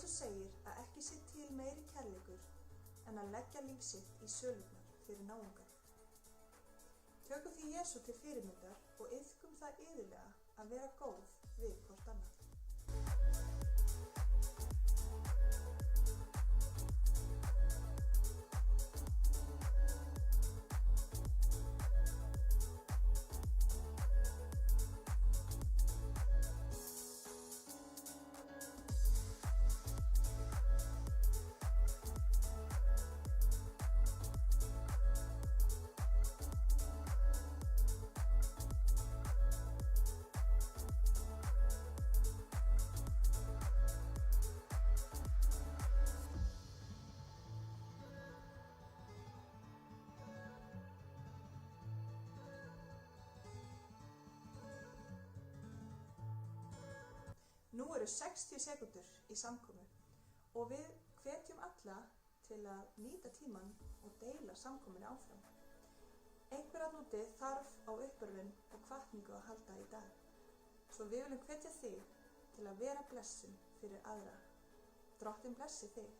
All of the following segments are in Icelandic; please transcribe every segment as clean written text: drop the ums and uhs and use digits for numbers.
Jesus segir að ekki sé til meiri kærleikur en að leggja líf sitt í sölurnar fyrir náungar. Tökum því Jesú til fyrirmyndar og iðkum það iðulega að vera góð við hvort annað. Nú eru 60 sekúndur í samkomu og við hvetjum alla til að nýta tímann og deila samkomunni áfram. Einhver að núti þarf á uppörvun og hvatningu að halda í dag, svo við viljum hvetja þig til að vera blessun fyrir aðra. Drottinn blessi þig.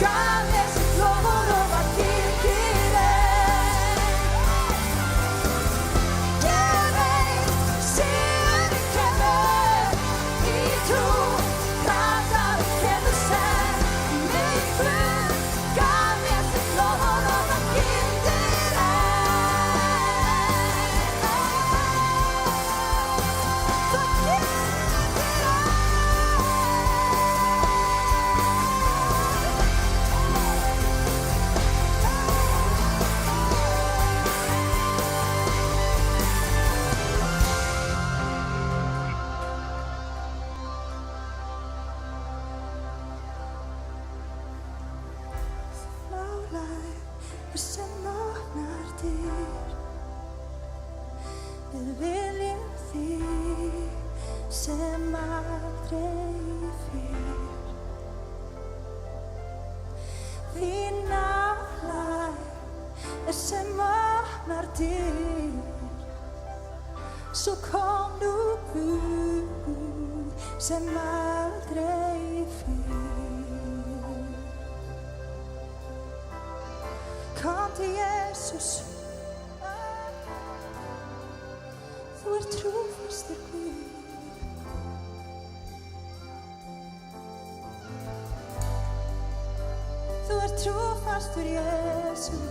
gaf mér sitt loforð og var tilkýrinn. Ég veit sigurinn kemur í trú, pratar kemur senn. Minn Guð gaf mér sitt loforð og var sem opnar dyr. Við viljum þig sem aldrei fyrr. Þín nálægð sem opnar dyr. Svo kom nú Guð sem aldrei fyrr. Kom til Jesus, þú trúfastur Guð. Þú trúfastur Jesus.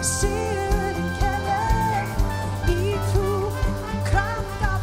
Sigurinn kemur í trú, kraft af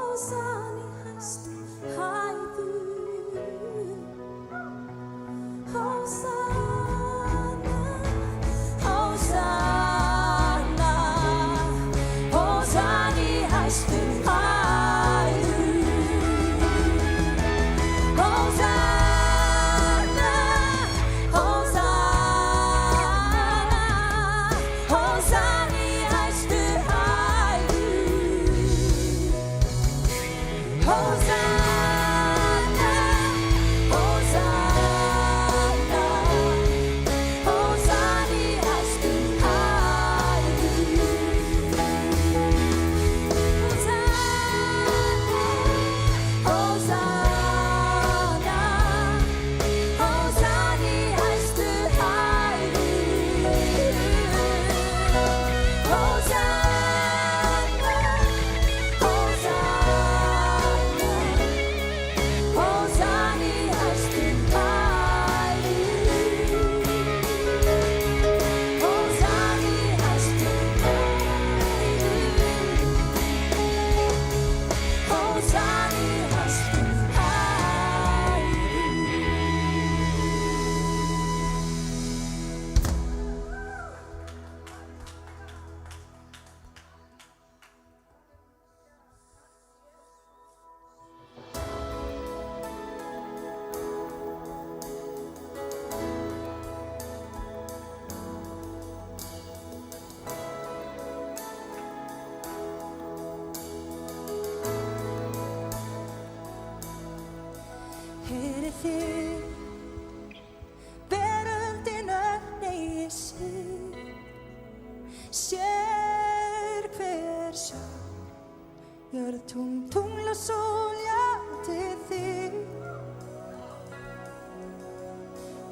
Hósan í hæstu hæðum. Hósanna, Hósanna, Hósan í hæstu hæðum. Hósanna, Hósanna, Hósan í hæstu hæðum. Hósanna, Hósanna, Hósan í hæstu hæðum. Hósanna, Hósan í hæstu hæðum. Hósanna, Hósanna, Hósan í hæstu hæðum. Hósan í hæstu hæðum. Hósan í hæstu Heyrið þið, veröldin öll eigi sig, sér hver sjá, jörð, tungl og sól, já, til þig.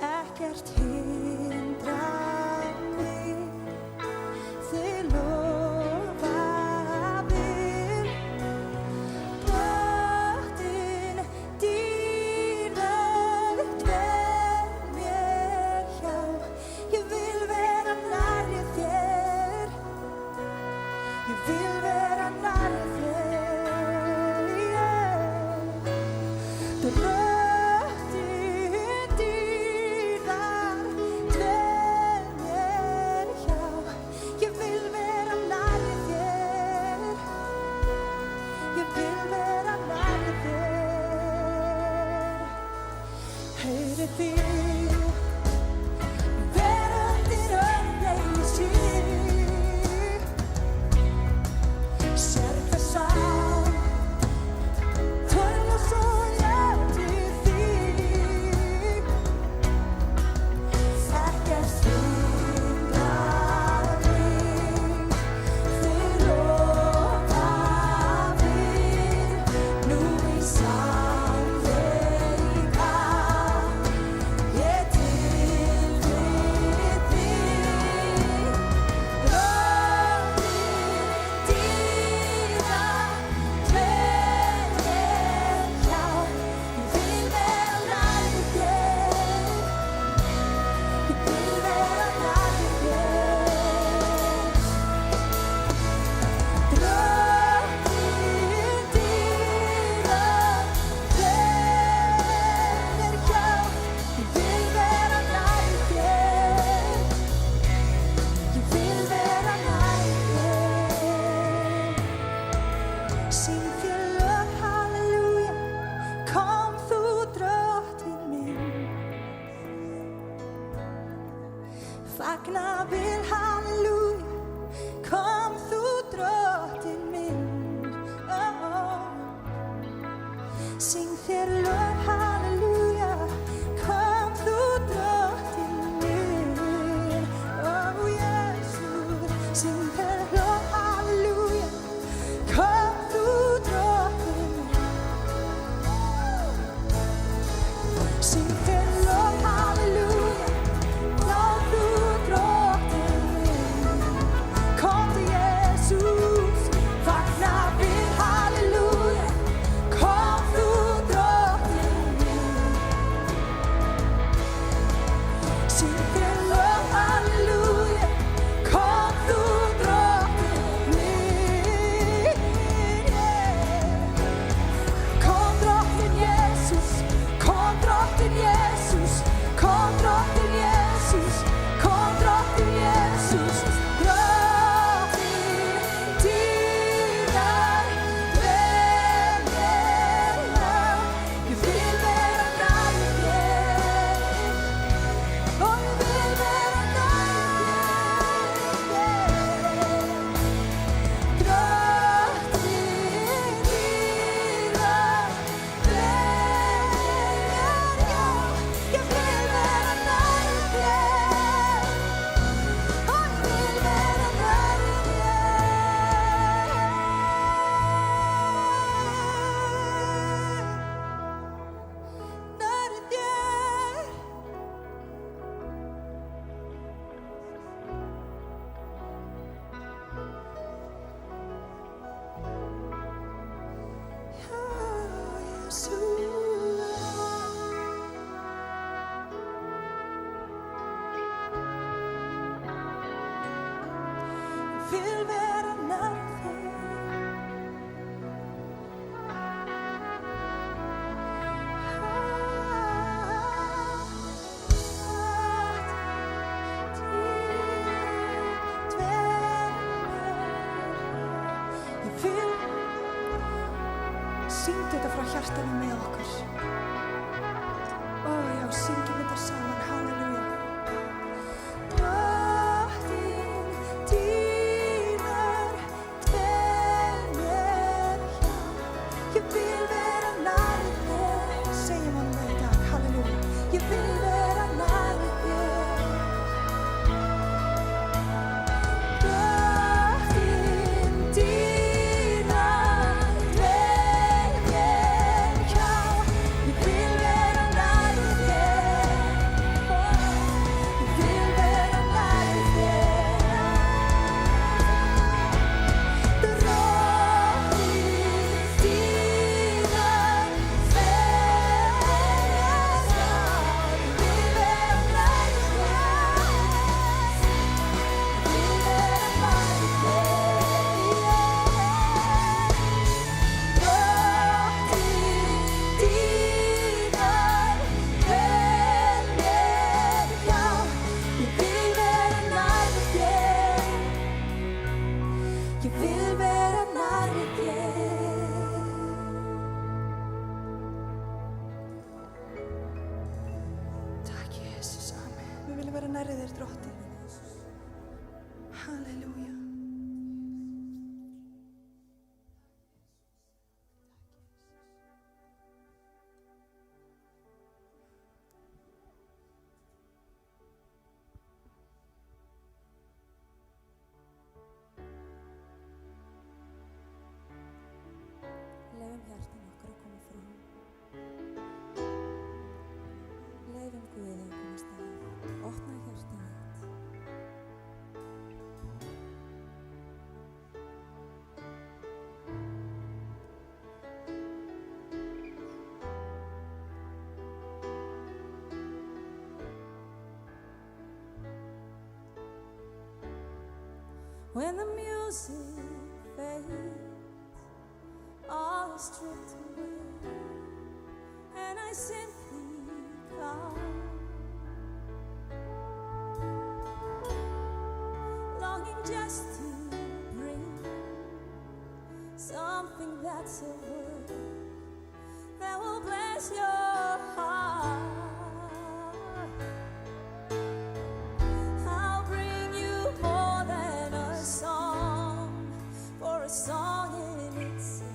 Ekkert hindrar mig, þið lofaðir. Drottin dýrmætt ver mér hjá. Ég vil vera nærri þér. Ég vil vera nærri þér. Drottin dýrmætt ver mér hjá. Ég vil vera nærri þér. Ég vil vera nærri þér. Heyrið þið, veröldin öll eigi sig, sér hver sál, tungl og sól, já, til þig. Ekkert hindrar mig, þið lofaðir. Nú í sannleika ég tilbið þig. Drottin dýrmætt ver mér hjá. Ég vil vera nærri þér. Ég vil vera nærri þér. Drottin dýrmætt ver mér hjá. Ég vil vera nærri þér. Ég vil vera nærri þér. Syng þér lög, halleluja, kom þú drottinn minn. Fagna vil, halleluja, kom þú drottinn minn. Syng þér lög, halleluja, kom þú drottinn minn. Jesus, syng þér lög, halleluja, kom þú drottinn minn. Syng þér lög, halleluja, kom þú drottinn minn. Kom til Jesus, fagna við, halleluja, kom þú drottinn Vill vera nära þér. Ég vil syngja þetta frá hjartanu með okkur. Ó já, syngjum þetta saman, halleluja. Leifum hjartan okkar að koma fram. Leifum Guði að koma stað. Opna hjartan þitt. When the music fades, all is stripped away, and I simply come, longing just to bring something that's a word that will bless your heart. I'll bring you more than a song, for a song in itself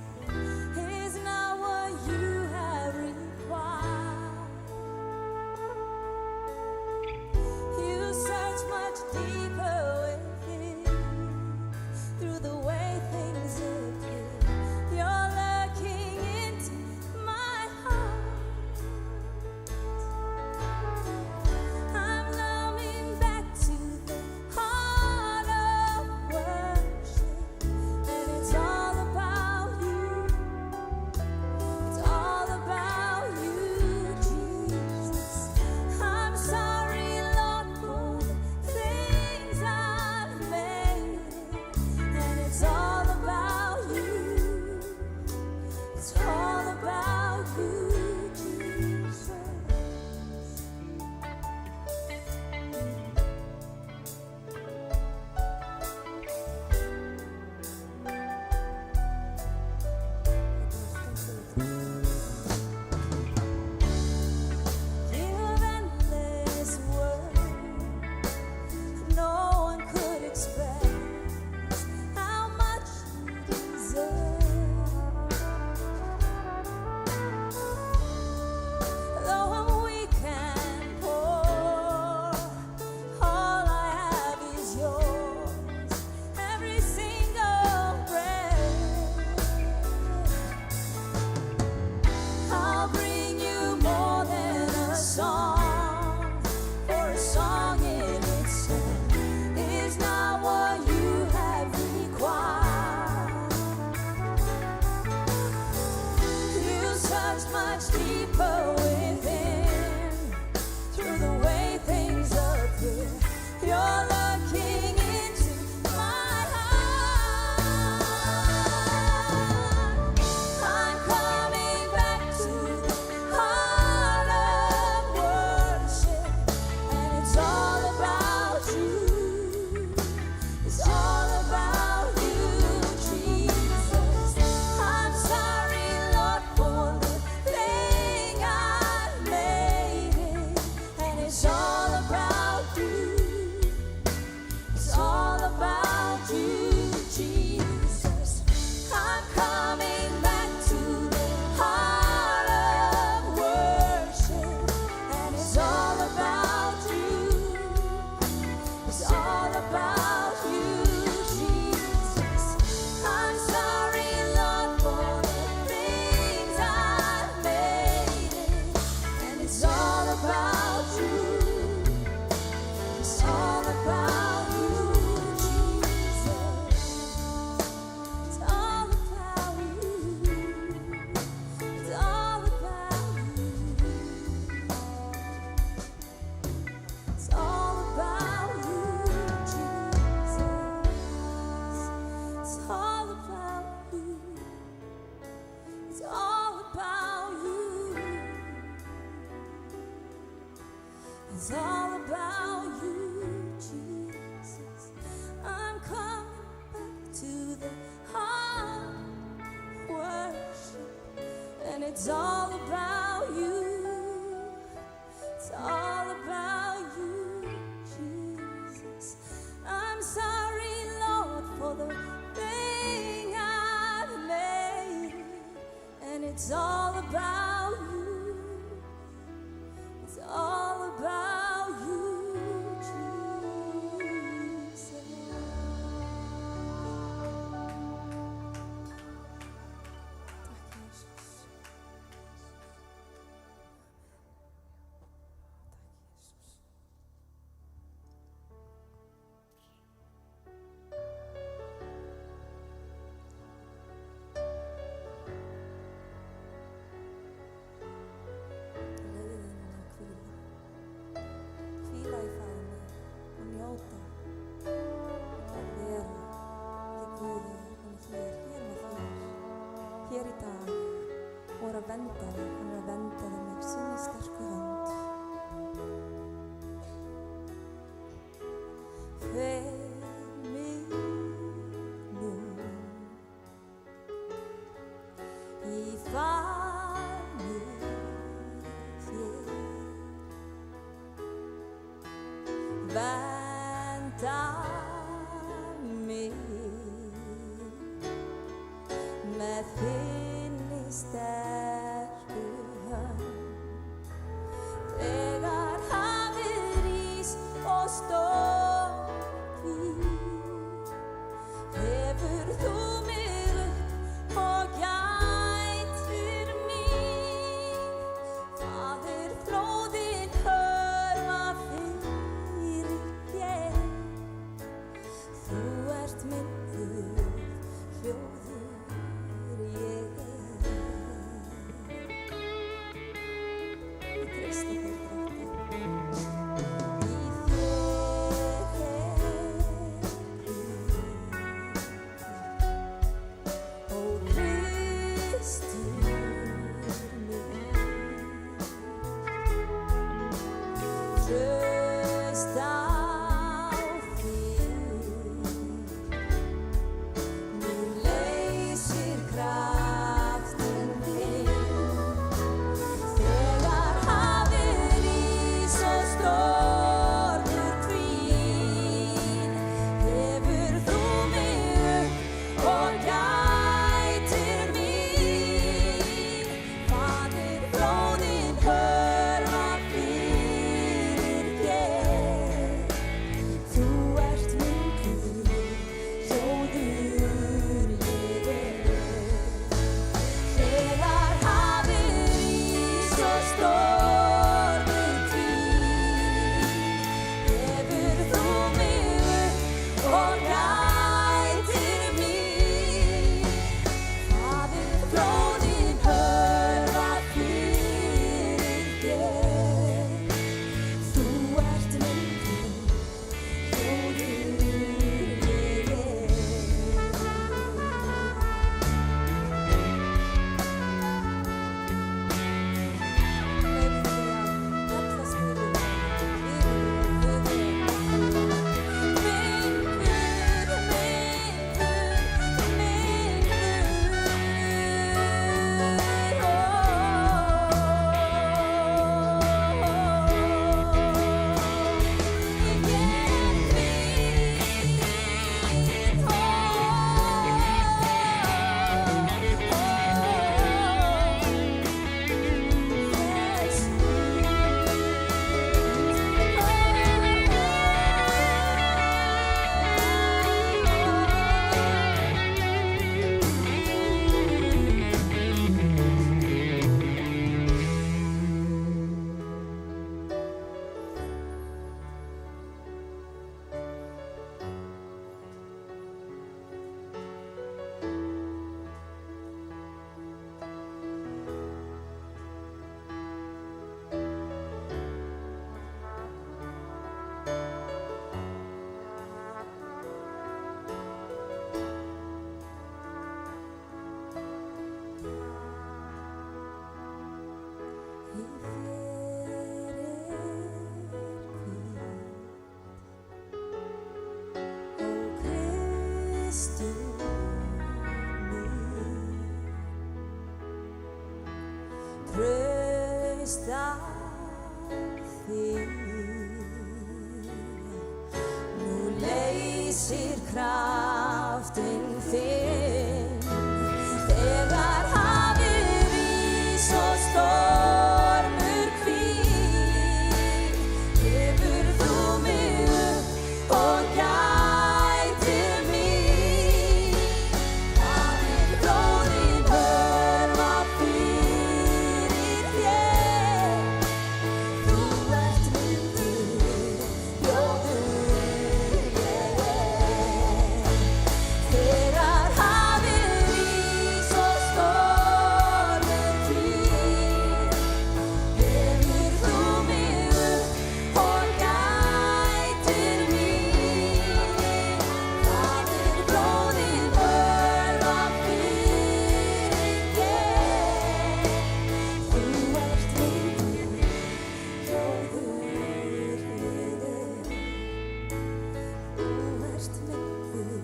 is not what you have required. You search much deeper within, through the way things appear. You're looking lives much deeper within. Through the way things appear, you're looking into my heart. I'm coming back to the heart of worship, and it's all about you. It's all about you, Jesus. I'm sorry, Lord, for the thing I've made it, and it's all about you. It's all about you, Jesus. I'm coming back to the heart of worship, and it's all about you. It's all about you, Jesus. I'm sorry, Lord, for the things I've made it, and it's all about you. It's all about you, Jesus. It's all about you. It's all about you. It's all about you, Jesus. It's all about you. It's all about you. It's all about you, Jesus. I'm coming back to the heart of worship, and it's all about you. It's all about you, Jesus. I'm sorry, Lord, for the thing I've made, and it's all about you. It's all about you, Jesus. Tack Jesus. Tack Jesus. Hvíla í faðmi og njóta að vera því Guði, hann er með þér, hér í dag, og er að vernda þig, hann er að vernda þig með sinni sterku hönd. Fel mig nú í faðmi þér. Vernda mig með þinni sterku hönd. Þegar hafið rís og storm hvíl, hefur þú mig upp og gætir mín. Faðir, flóðin hörfa fyrirgef. Þú ert minn Guð, hljóður ég er. Ég treysti þér, Drottinn. Í þér ó Kristur minn. Trausta á þig, nú leysir kraftinn þinn. Þegar hafið rís og stormur hvín, hefur þú mig upp og gætir mín. Faðir, flóðin hörfa fyrirgef. stað þig. Nú leysir kraftinn þinn, þegar hafið rís og stormur hvíl, hefur þú mig upp og gætir mín. Faðir bróðir hörfa fyrir þér, þú ert myndur, ljóður ég er. Þegar hafið rís og stormur hvíl, hefur þú mig upp og gætir mín. Faðir bróðir hörfa fyrir þér, þú ert myndur, ljóður ég er. Þú ert myndur,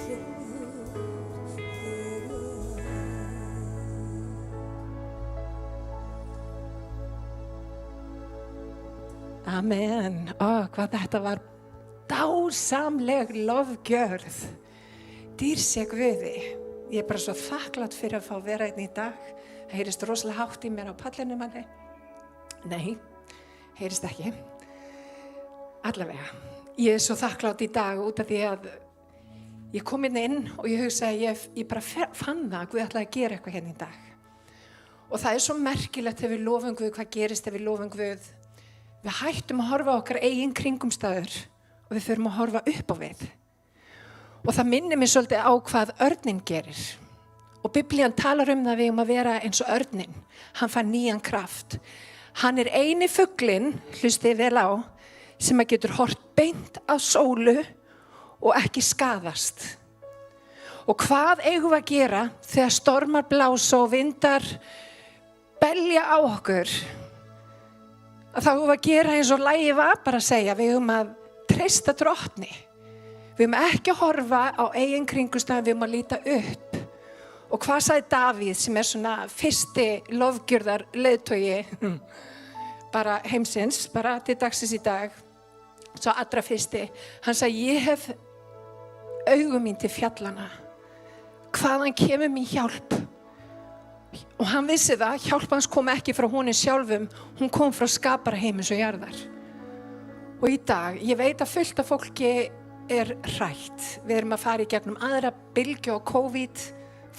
ljóður ég er. Amen. Hvað þetta var dásamleg lofgjörð. Dýr sé Guði. Ég er bara svo þakklát fyrir að fá að vera einn í dag. Það heyrist rosalega hátt í mér á pallinu manni. Nei, heyrist ekki. Allavega. Ég er svo þakklát í dag út af því að ég kom inn og ég hugsaði ég bara fann það að Guð ætlaði að gera eitthvað hérna í dag. Og það er svo merkilegt þegar við lofum Guð, hvað gerist þegar við lofum Guð. Við hættum að horfa á okkar eigin kringumstæður og við förum að horfa upp á við. Og það minnir mig svolítið á hvað örninn gerir. Og Biblían talar það við að vera eins og örninn. Hann fær nýjan kraft. Hann er eini fuglinn, hlustið vel á, sem að getur hort beint á sólu og ekki skaðast. Og hvað eigum við að gera þegar stormar blása og vindar belja á okkur? Að þá eigum við að gera eins og lagið var bara að segja, við eigum að treysta Drottni. Við eigum ekki að horfa á eigin kringumstæður, við eigum að líta upp. Og hvað sagði Davíð sem er svona fyrsti lofgjörðar leiðtogi bara heimsins, bara til dagsins í dag, svo allra fyrsti. Hann sagði, ég hef augum mín til fjallana, hvaðan kemur mín hjálp? Og hann vissi það, hjálp hans kom ekki frá honum sjálfum, hún kom frá skapara heimins og jarðar. Og í dag, ég veit að fullt af fólki er hrætt. Við erum að fara í gegnum aðra bylgju á COVID,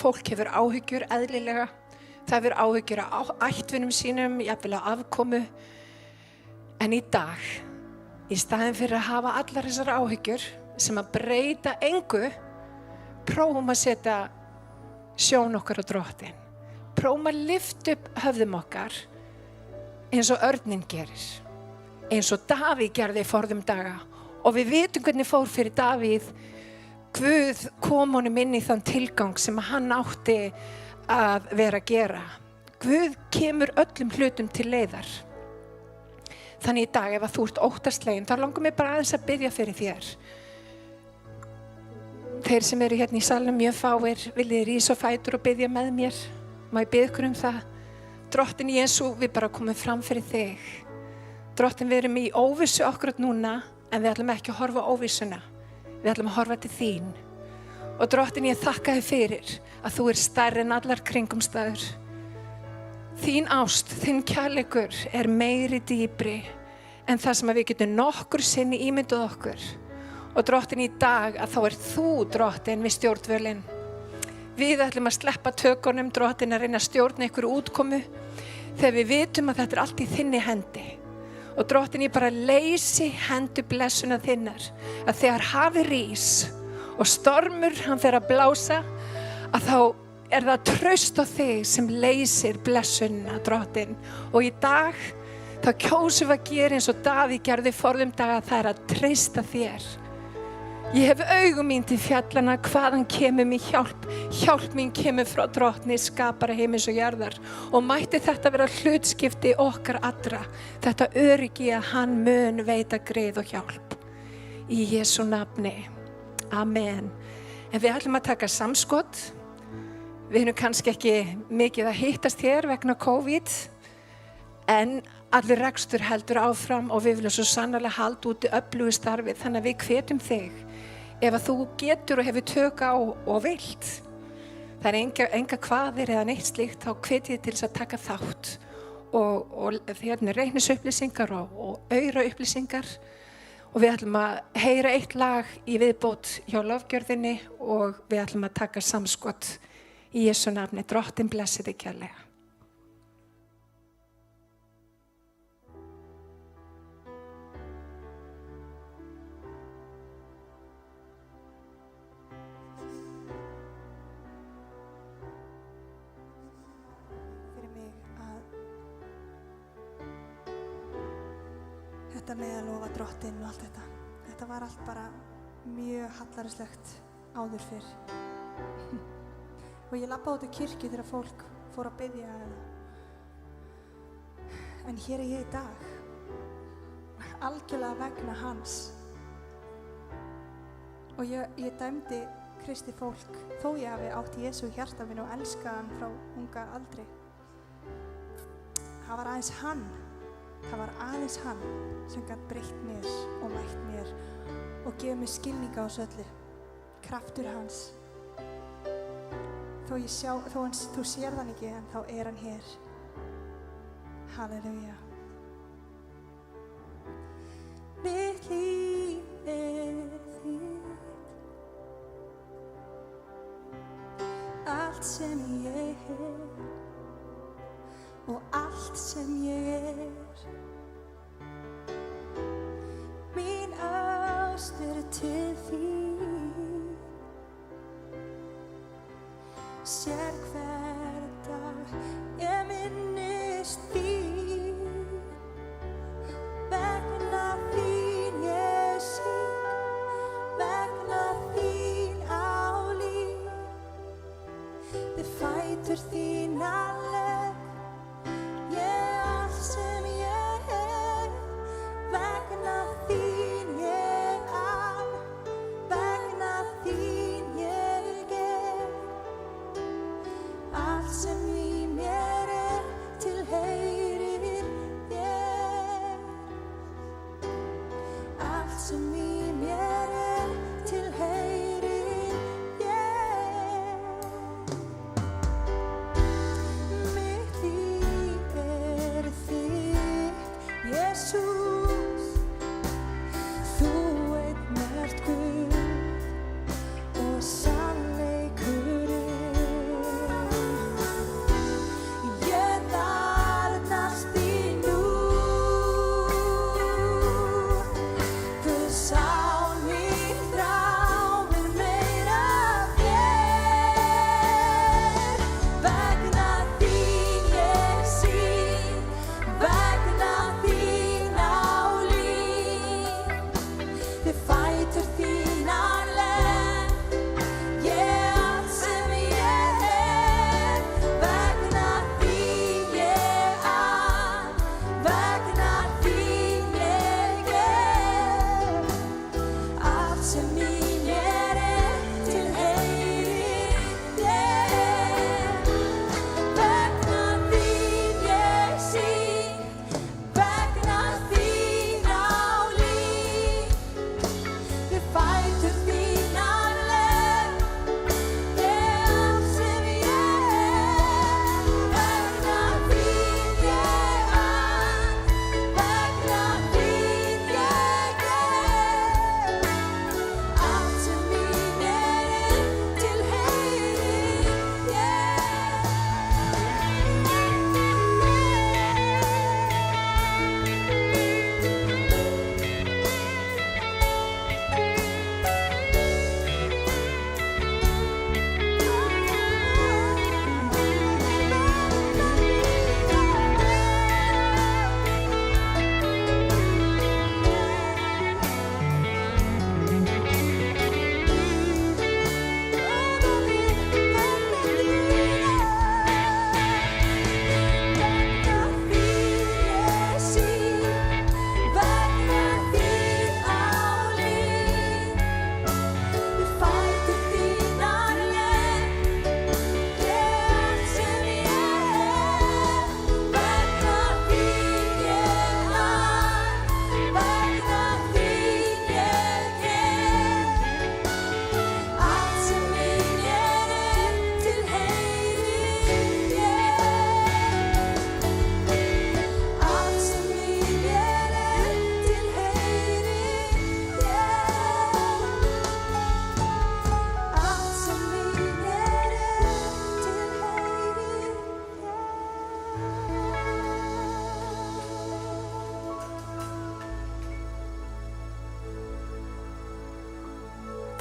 fólk hefur áhyggjur eðlilega, það hefur áhyggjur á ættvinum sínum, jafnvel á afkomu. En í dag, í staðinn fyrir að hafa allar þessar áhyggjur sem að breyta engu, prófum að setja sjón okkar á Drottinn. Prófum að lyfta upp höfðum okkar eins og örninn gerir, eins og Davíð gerði í forðum daga. Og við vitum hvernig fór fyrir Davíð. Guð kom honum inn í þann tilgang sem hann átti að vera að gera. Guð kemur öllum hlutum til leiðar. Þannig í dag, ef að þú ert óttaslegin, þá langar mig bara aðeins að biðja fyrir þér. Þeir sem eru hérna í salnum mjög fáir, viljið rísa á fætur og biðja með mér. Má ég biðja ykkur það? Drottinn Jesú, við bara komum fram fyrir þig. Drottinn, við erum í óvissu akkurat núna, en við ætlum ekki að horfa á óvissuna. Við ætlum að horfa til þín. Og Drottinn, ég þakka þér fyrir að þú er stærri en allar kringumstæður. Þín ást, þinn kærleikur er meiri dýpri en það sem við getum nokkur sinni ímynduð okkur. Og Drottinn, í dag að þá er þú, Drottinn, við stjórnvölinn. Við ætlum að sleppa tökunum, Drottinn, að reyna að stjórna ykkur útkomu þegar við vitum að þetta er allt í þinni hendi. Og Drottinn, ég bara leysi hendur blessuna þinnar, að þegar hafið rís og stormur hann fer að blása, að þá er það traust á þig sem leysir blessunna, Drottinn. Og í dag þá kjósum við að gera eins og Davíð gerði forðum daga, það er að treysta þér. Ég hef augum mín til fjallana, hvaðan kemur mér hjálp? Hjálp mín kemur frá Drottni, skapara heimins og jarðar. Og mætti þetta vera hlutskipti okkar allra, þetta öryggi að hann mun veita grið og hjálp. Í Jesú nafni. Amen. En við ætlum að taka samskot. Við erum kannski ekki mikið að hittast hér vegna COVID. En allir rekstur heldur áfram og við viljum svo sannarlega halda úti öflugu starfi. Þannig að við hvetjum þig, ef að þú getur og hefur tök á og vilt, það er enga kvaðir eða neitt slíkt, þá hvet ég til þess að taka þátt og reiknisupplýsingar og auraupplýsingar. Og við ætlum að heyra eitt lag í viðbót hjá lofgjörðinni og við ætlum að taka samskot í Jesú nafni. Drottinn blessi þig kærlega. Þetta með að lofa drottinn og allt þetta. Þetta var allt bara mjög hallærislegt áður fyrr. Og ég labbaði út í kirkju þegar fólk fór að biðja. En hér er ég í dag. Algjörlega vegna hans. Og ég dæmdi kristið fólk þó ég hafi átt Jesú í hjarta mínu og elskaði hann frá unga aldri. Það var aðeins hann. Það var aðeins hann sem gat breytt mér og mætt mér og gefið mér skilninga á þessu öllu. Kraftur hans. Þú sér þann ekki, en þá er hann hér. Halleluja. Mitt líf þitt, allt sem ég hef og allt sem ég mín ást til þín. Sér hver dag ég minnist þín, vegna þín ég syng, vegna þín á líf. Þið fætur þína sem í mér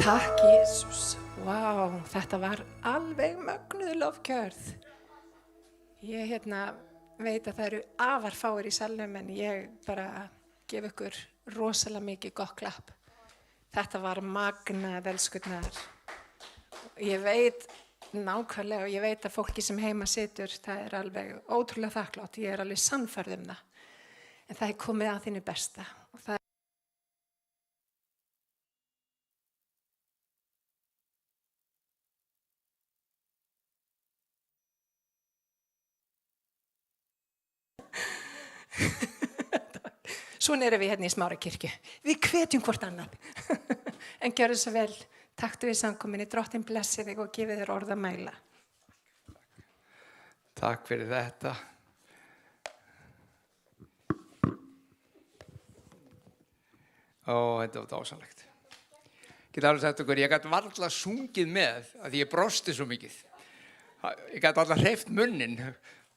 Takk, Jesús. Vá, þetta var alveg mögnuð lofgjörð. Ég veit að það eru afar fáir í salnum en ég bara gef ykkur rosalega mikið gott klapp. Þetta var magnað, elskurnar. Ég veit nákvæmlega og ég veit að fólki sem heima situr, það er alveg ótrúlega þakklátt. Ég er alveg sannfærð um það. En það er komið að þínu besta. Og það Svona erum við hérna í Smárakirkju. Við hvetjum hvort annað. En gjörðu svo vel. Taktu við samkominni. Drottinn blessi þig og gefi þér orð að mæla. Takk fyrir þetta. Þetta var dásamlegt. Get alveg sagt okkur, ég gat varla sungið með að ég brosti svo mikið. Ég gat varla hreyft munnin.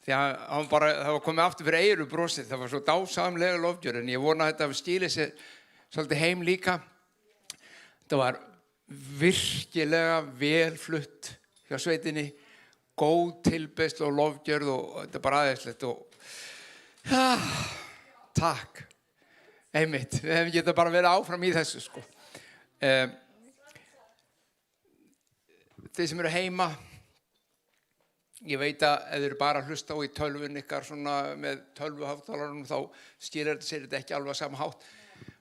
Því að það var komið aftur fyrir eyru brosið, það var svo dásamlega lofgjörð, en ég vona að þetta skili sér svolítið heim líka. Þetta var virkilega velflutt hjá sveitinni, góð tilbeiðsla og lofgjörð og þetta er bara aðeinslegt og takk, einmitt, við hefum getað bara verið áfram í þessu sko. Þeir sem eru heima, ég veit að ef þið eru bara að hlusta á í tölvun ykkar svona með tölvuháttalarunum þá skilur þetta sér þetta ekki alveg sama hátt.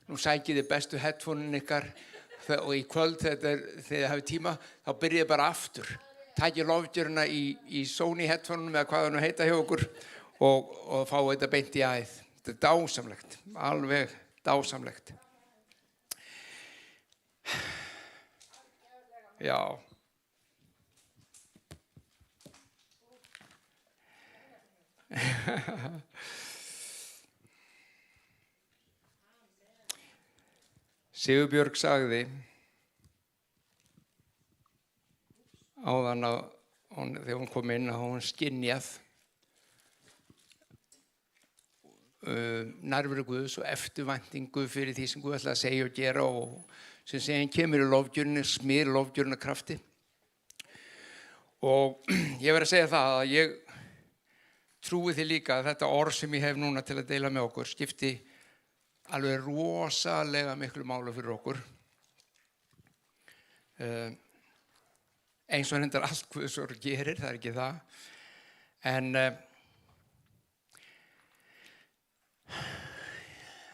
Nú sækið þið bestu headphone-in ykkar og í kvöld þegar þið hafið tíma þá byrjið bara aftur. Takið lofgjörna í Sony headphone-unum eða hvað það nú heita hjá okkur og fáið þetta beint í æð. Þetta er dásamlegt, alveg dásamlegt. Já. Sigurbjörg sagði áðan að þegar hún kom inn að hún skynjað nærveru Guðs og eftirvæntingu fyrir því sem Guð ætlaði að segja og gera og sem segja kemur í lofgjörnu, smyr lofgjörnu krafti. Og ég verð að segja það að ég trúi því líka að þetta orð sem ég hef núna til að deila með okkur skipti alveg rosalega miklu máli fyrir okkur. Eins og reyndar allt Guðs orð gerir, það er ekki það. En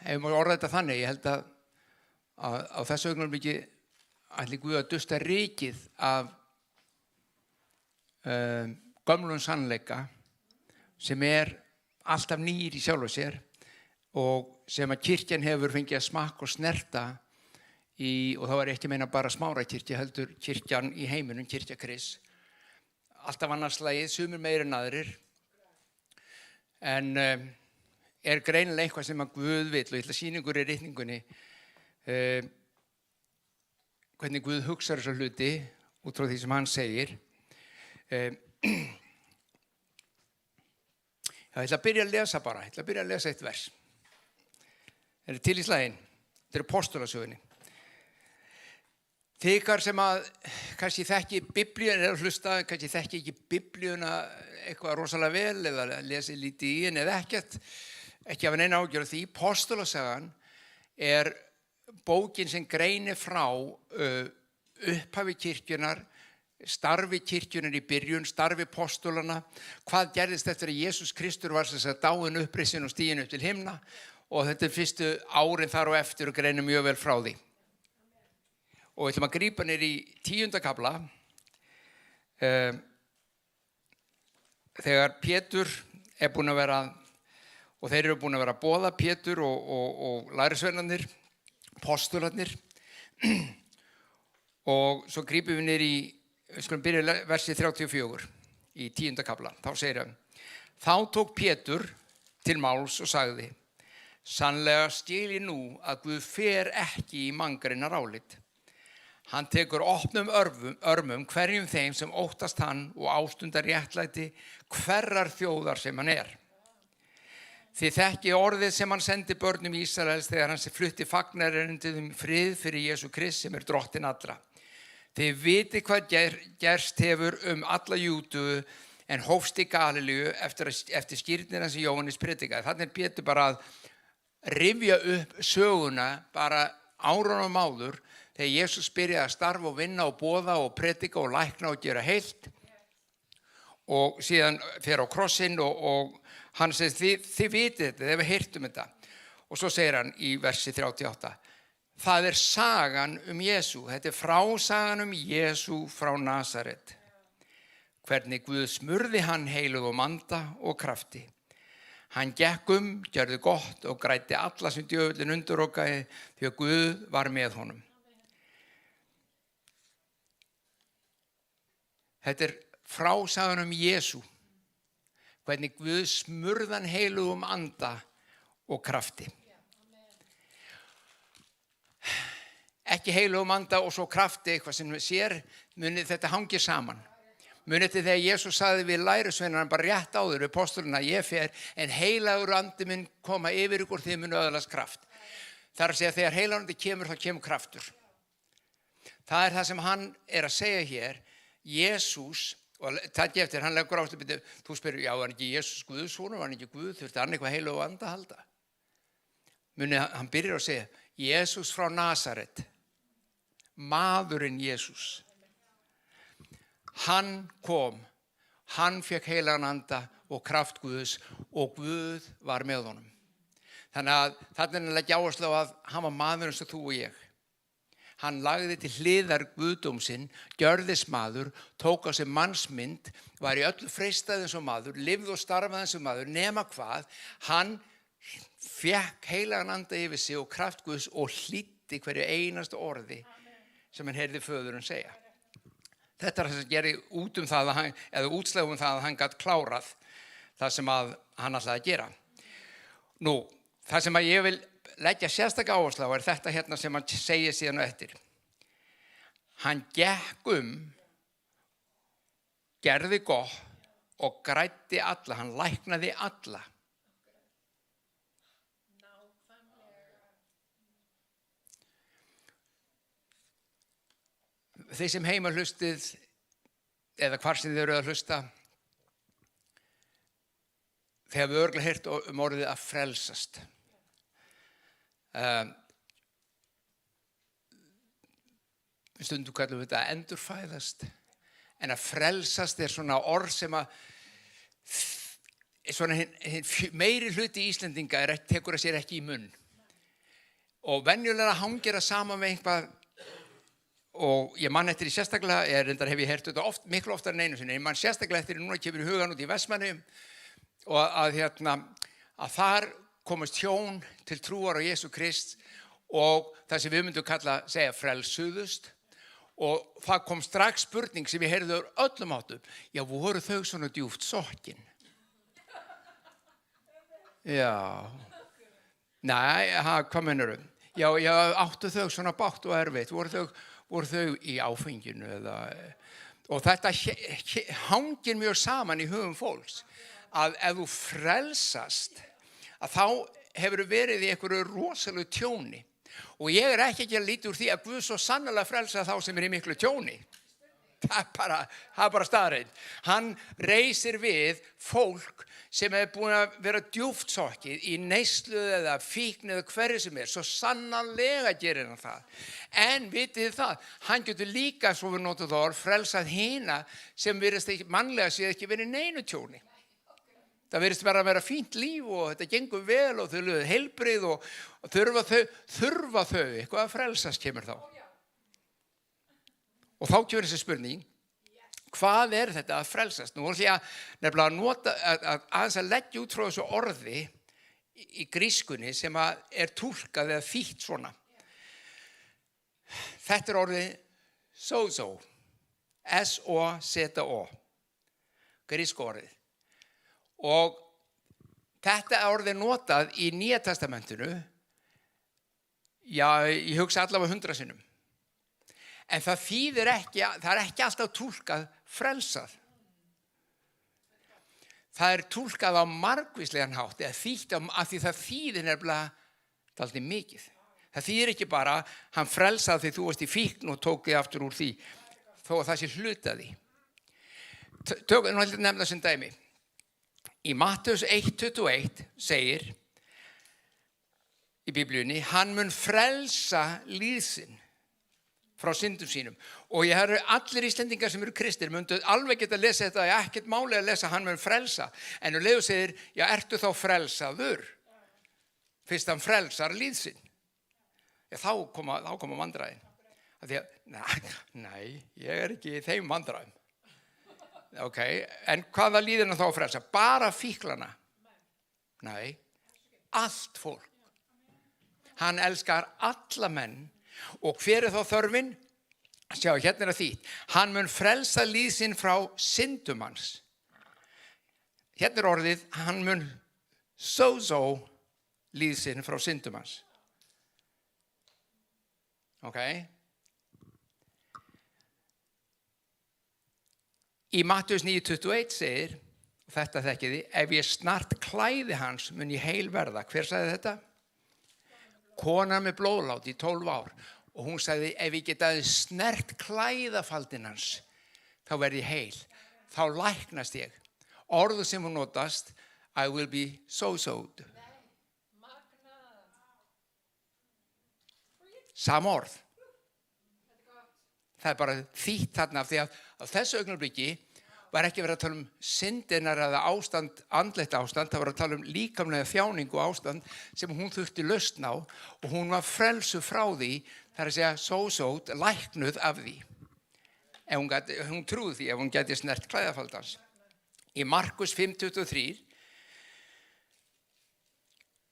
ef maður orða þetta þannig, ég held að á þessu augnablik ætli Guð að dusta rykið af gömlum sannleika sem alltaf nýr í sjálfu sér og sem að kirkjan hefur fengið að smakka og snerta og þá ekki meina bara Smárakirkja, heldur kirkjan í heiminum, kirkja Krists. Alltaf annars slagið, sumir meir en aðrir. En greinilega eitthvað sem að Guð vill og ég ætla að sýna ykkur í ritningunni hvernig Guð hugsar þessa hluti út frá því sem hann segir. Ég ætla að byrja að lesa bara, ég ætla að byrja að lesa eitt vers. Það til í slaginn, þetta er Postulasögunni. Þið ykkar sem að kannski þekki Biblíuna eða hlusta, kannski þekki ekki Biblíuna eitthvað rosalega vel eða lesi lítið í henni eða ekkert, ekki hafa neina ágjör af því. Postulasagan er bókin sem greinir frá upphafi kirkjunnar, starfi kirkjunnar í byrjun, starfi postulana, hvað gerðist eftir að Jesús Kristur var þess að dáin upprisin og stigin upp til himna og þetta er fyrstu árin þar og eftir og greinir mjög vel frá því. Og við ætlum að grípa niður í 10. kafla þegar Pétur er búinn að vera og þeir eru búin að vera að boða Pétur og lærisveinarnir, postularnir og svo grípum við niður í við skulum byrja versi 34 í 10. kafla. Þá segir hann: Þá tók Pétur til máls og sagði: Sannlega skil ég nú að Guð fer ekki í manngreinar álit. Hann tekur opnum örmum hverjum þeim sem óttast hann og ástundar réttlæti hverrar þjóðar sem hann er. Þið þekki orðið sem hann sendi börnum Ísraels þegar hann flutti fagnaðerindið frið fyrir Jesú Krist sem drottinn allra. Þið vitið hvað gerst hefur alla Júdeu en hófst í Galilíu eftir skírnina sem Jóhannes predikaði. Þannig Pétur bara að rifja upp söguna bara árunum áður þegar Jesús byrjaði að starfa og vinna og boða og predika og lækna og gera heilt og síðan fer á krossinn og hann segir þið vitið þetta, þið hefur heyrt þetta. Og svo segir hann í versi 38, það sagan Jesú, þetta frásagan Jesú frá Nasaret. Hvernig Guð smurði hann heilugum anda og krafti. Hann gekk gjörði gott og græddi alla sem djöfullinn undirokaði því að Guð var með honum. Þetta frásagan Jesú. Hvernig Guð smurði hann heilugum anda og krafti. Ekki heilugum anda og svo krafti, eitthvað sem við sér, munið þetta hangir saman. Munið til þegar Jesús sagði við lærisveinana bara rétt áður við postuluna, ég fer, en heilagur andi mun koma yfir ykkur þið mun öðlast kraft. Það að segja þegar heilagur andi kemur, þá kemur kraftur. Það það sem hann að segja hér, Jesús, og takk eftir, hann leggur ástu, þú spyrir, já, var ekki Jesús Guðssonur, var hann ekki Guð, þurfti hann eitthvað heilagur anda að halda? Munið, hann byrjar að segja, Jesús frá Nasaret, maðurinn Jesús. Hann kom, hann fekk heilagan anda og kraft Guðs og Guð var með honum. Þannig að þarna leggja áherslu á að hann var maður eins og þú og ég. Hann lagði til hliðar guðdómsinn, gjörðist maður, tók á sig mannsmynd, var í öllu freistað eins og maður, lifði og starfaði eins og maður, nema hvað, hann fekk heilagan anda yfir sig og kraft Guðs og hlýddi hverju einasta orði sem hann heyrði föðurinn segja. Þetta það sem gerir út það að hann, eða útslagum það að hann gat klárað það sem að hann ætlaði að gera. Nú, það sem að ég vil leggja sérstaka áherslu á þetta hérna sem hann segir síðan og eftir. Hann gekk gerði gott og græddi alla, hann læknaði alla. Þeir sem heima hlustið eða hvar sem þeir eru að hlusta þeir hafa örugglega heyrt orðið að frelsast. Stundum kallum við þetta að endurfæðast en að frelsast svona orð sem að svona meiri hluti Íslendinga tekur að sér ekki í munn og venjulega hangir það saman með einhvað. Og ég man eftir í sérstaklega, reyndar hef ég heyrt þetta miklu oftar en einu sinni, ég man sérstaklega eftir núna kemur í hugan út í Vestmannaeyjum og að þar komast hjón til trúar á Jesú Krist og það sem við myndum segja frelsuðust og það kom strax spurning sem ég heyrði öllum áttum, já voru þau svona djúpt sokkin? Já, nei, hvað meinarðu? Já, áttu þau svona bágt og erfitt, voru þau í áfenginu og þetta hangir mjög saman í hugum fólks að ef þú frelsast að þá hefur verið í einhverju rosalegu tjóni og ég ekki að líta úr því að Guð svo sannarlega frelsa þá sem í miklu tjóni. Það bara staðreynd. Hann reisir við fólk sem búin að vera djúpt sokkið í neyslu eða fíkn eða hverju sem svo sannarlega gerir hann það. En vitið það, hann getur líka, svo við notum það orð, frelsað hina sem virðist ekki mannlega séð ekki verið neinu tjóni. Það virðist vera að vera fínt líf og þetta gengur vel og þau lögðu heilbrigð og þurfa þau eitthvað að frelsast kemur þá. Og þá kemur þessi spurning, hvað þetta að frelsast? Nú ætla ég að nefnilega að nota, aðeins að leggja út frá þessu orði í grískunni sem túlkað eða þýtt svona. Þetta orðið sozo, S-O-Z-O, grísku orðið. Og þetta orðið notað í Nýja testamentinu, já, ég hugsa allavega 100 sinnum. En það þýðir ekki, það ekki alltaf túlkað frelsað. Það túlkað á margvíslegan hátt, eða þýtt af því það þýðir nefnilega dálítið mikið. Það þýðir ekki bara, hann frelsaði því þú varst í fíkn og tók þig aftur úr því. þó að það sé hluta því. Tökum nú heldur nefna sem dæmi. Í Mattheus 1:21 segir í Biblíunni, hann mun frelsa líð sinn frá syndum sínum. Og ég har allir Íslendingar sem eru kristir myndu alveg geta að lesa þetta, ekkert máli að lesa hann mun frelsa. En leðu segir, já, ertu þá frelsaður? Fyrst hann frelsar líð sinn. Já, þá koma vandræðin. Því að, nei, ég ekki í þeim vandræðum. Ok, en hvaða líðina þá að frelsa? Bara fíklana? Nei, allt fólk. Hann elskar alla menn og hver þá þörfin? Sjá, hérna því. Hann mun frelsa líð sinn frá syndum hans. Hérna orðið, hann mun sozo líð sinn frá syndum hans. Ok? Í Mattheus 9:21 segir, þetta þekkiði, ef ég snart klæði hans mun ég heil verða. Hver sagði þetta? Konan með blóðlát í 12 ár. Og hún sagði, ef ég getaði snert klæðafaldinn hans, þá verði ég heil. Þá læknast ég. Orðu sem hún notast, I will be sozoed. Sama orð. Það bara þýtt þarna af því að á þessu augnablikki var ekki verið að tala syndinar eða ástand, andlegt ástand, það var að tala líkamlega þjáningu ástand sem hún þurfti lausn á og hún var frelsu frá því, það að segja sósót, læknuð af því. Hún trúði því ef hún gæti snert klæðafaldans. Í Markus 5:23,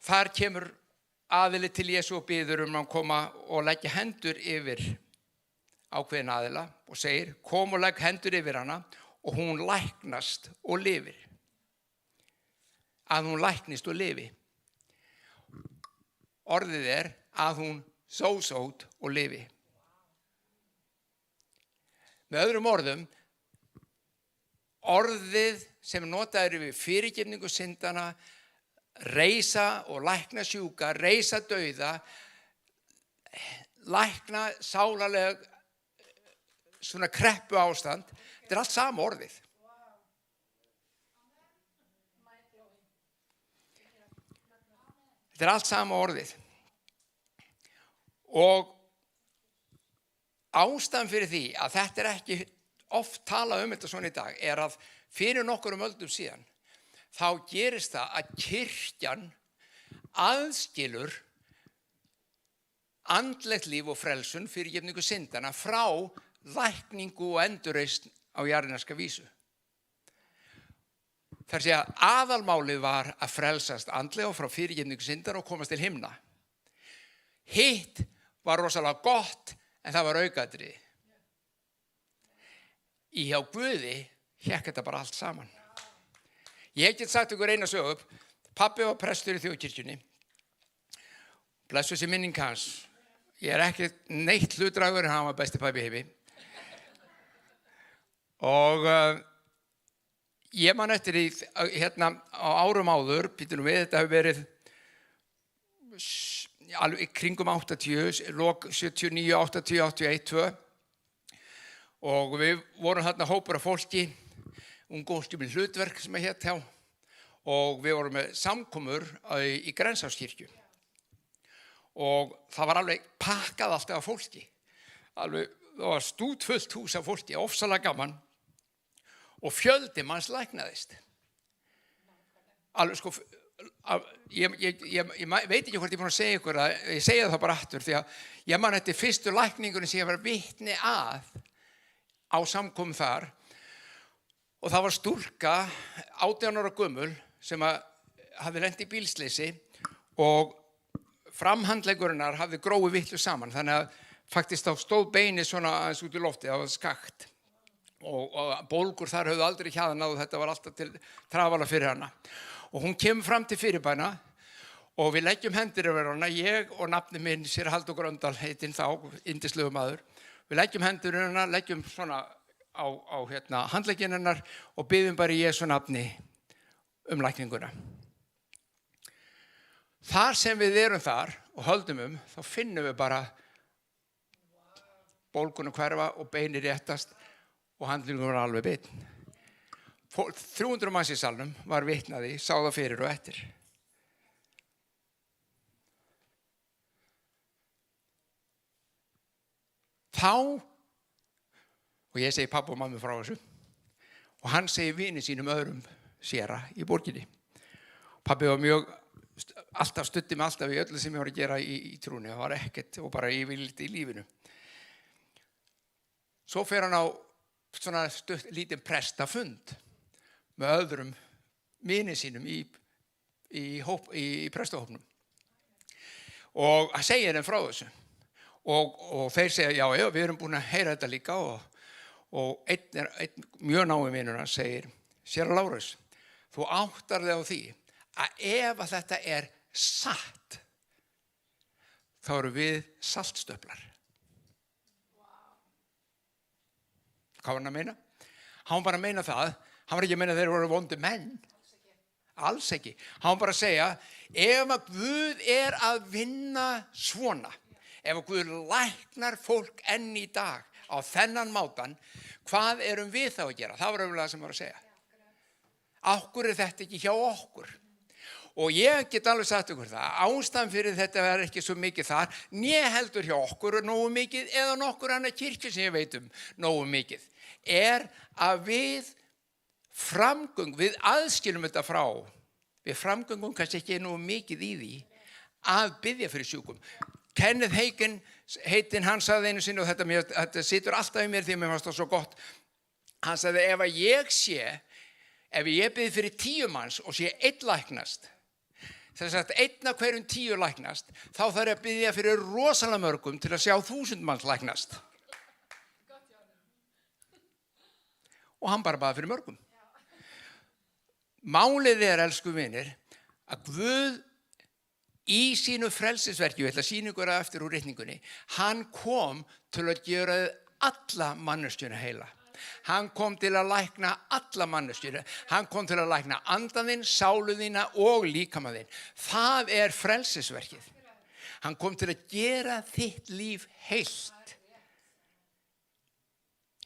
þar kemur aðili til Jesú og biður að koma og leggja hendur yfir ákveðin aðila og segir, kom og legg hendur yfir hana og hún læknast og lifir. Að hún læknist og lifi. Orðið að hún sósót og lifi. Með öðrum orðum, orðið sem notað við fyrirgefningu syndana, reisa og lækna sjúka, reisa dauða, lækna sálarleg svona kreppu ástand, þetta allt sama orðið. Þetta allt sama orðið. Og ástæðan fyrir því að þetta ekki oft talað þetta svona í dag að fyrir nokkurum öldum síðan þá gerist það að kirkjan aðskilur andlegt líf og frelsun fyrirgefningu syndana frá lækningu og endurreisn á jarðneska vísu. Þar sé að aðalmálið var að frelsast andlega frá fyrirgefningu syndana og komast til himna. Hitt var rosalega gott en það var aukatriði. Í hjá Guði hékk þetta bara allt saman. Ég get sagt ykkur eina sögu. Pabbi var prestur í þjóðkirkjunni. Blessuð sé minning hans. Ég ekki neitt hlutdrægur en hann var besti pabbi í heimi. Og ég man eftir í hérna á árum áður, býtum við, þetta hefur verið alveg kringum 80, lok 79, 80, 81, 2. Og við vorum hérna hópur af fólki, ungfólki með hlutverk sem hét hjá, og við vorum með samkomur í Grensáskirkju. Og það var alveg pakkað alltaf af fólki. Alveg, það var stútfullt hús af fólki, ofsalega gaman. Og fjöldi manns læknaðist. Alveg sko, ég veit ekki hvort ég er búin að segja ykkur að, ég segja það bara aftur, því að ég man þetta fyrstu lækningunni sem ég var vitni að á samkomum þar. Og það var stúlka, 18 ára gömul, sem hafði lent í bílsleysi og framhandleggurinn hafði gróið vitlu saman, þannig að faktist þá stóð beinið svona aðeins út í lofti, það var skakt. Og bólgur þar höfðu aldrei hjaðnað og þetta var alltaf til trafala fyrir hana. Og hún kemur fram til fyrirbæna og við leggjum hendur yfir hana, ég og nafni minn, Sér Halldór Gröndal heitinn þá, yndislegu maður. Við leggjum hendur yfir hana, leggjum svona á handlegginn hennar og biðjum bara í Jesú nafni lækninguna. Þar sem við erum þar og höldum þá finnum við bara bólgunum hverfa og beinir réttast og handlingum var alveg beinn. 300 manns í salnum var vitnaði, sá það fyrir og eftir. Þá, og ég segi pabba og mamma frá þessu, og hann segir vini sínum öðrum séra í borginni. Pabbi var mjög, alltaf studdi mig alltaf í öllu sem ég var að gera í trúni, það var ekkert og bara yfirleitt í lífinu. Svo fer hann á svona lítinn prestafund með öðrum vini sínum í prestahópnum. Og hann segir þeim frá þessu. Og þeir segja, já, við erum búin að heyra þetta líka og einn mjög náinn vinur hann segir, séra Lárus, þú áttar þig á því að ef að þetta er satt, þá eru við saltstöflar. Hvað var hann að meina? Hann var bara að meina það, hann var ekki að meina að þeir voru vondi menn. Alls ekki. Hann var bara að segja, ef að Guð er að vinna svona, ef að Guð læknar fólk enn í dag á þennan mátan, hvað erum við þá að gera? Það var auðvitað sem var að segja. Akkur er þetta ekki hjá okkur? Og ég get alveg sagt ykkur það, ástæðan fyrir þetta er ekki svo mikið þar, né heldur hjá okkur nógu mikið, eða nokkur annað kirkju sem ég veit nógu mikið, er að við aðskilum þetta frá, við framgöngum kannski ekki nógu mikið í því, að biðja fyrir sjúkum. Kenneth Hagin, heitinn, hann sagði einu sinni, og þetta situr alltaf í mér því mér fannst það svo gott, hann sagði, ef ég biði fyrir 10 manns og sé 1 læknast, þess að 1 af hverjum 10 læknast, þá þarf ég að biðja fyrir rosalega mörgum til að sjá 1000 manns læknast. Og hann bara baði fyrir mörgum. Málið er, elsku vinir, að Guð í sínu frelsisverki, ég ætla að sýna ykkur eftir úr ritningunni, hann kom til að gera alla manneskjuna heila. Hann kom til að lækna alla manneskjuna. Hann kom til að lækna andaninn, sáluðina og líkamaðinn. Það er frelsisverkið. Hann kom til að gera þitt líf heilt.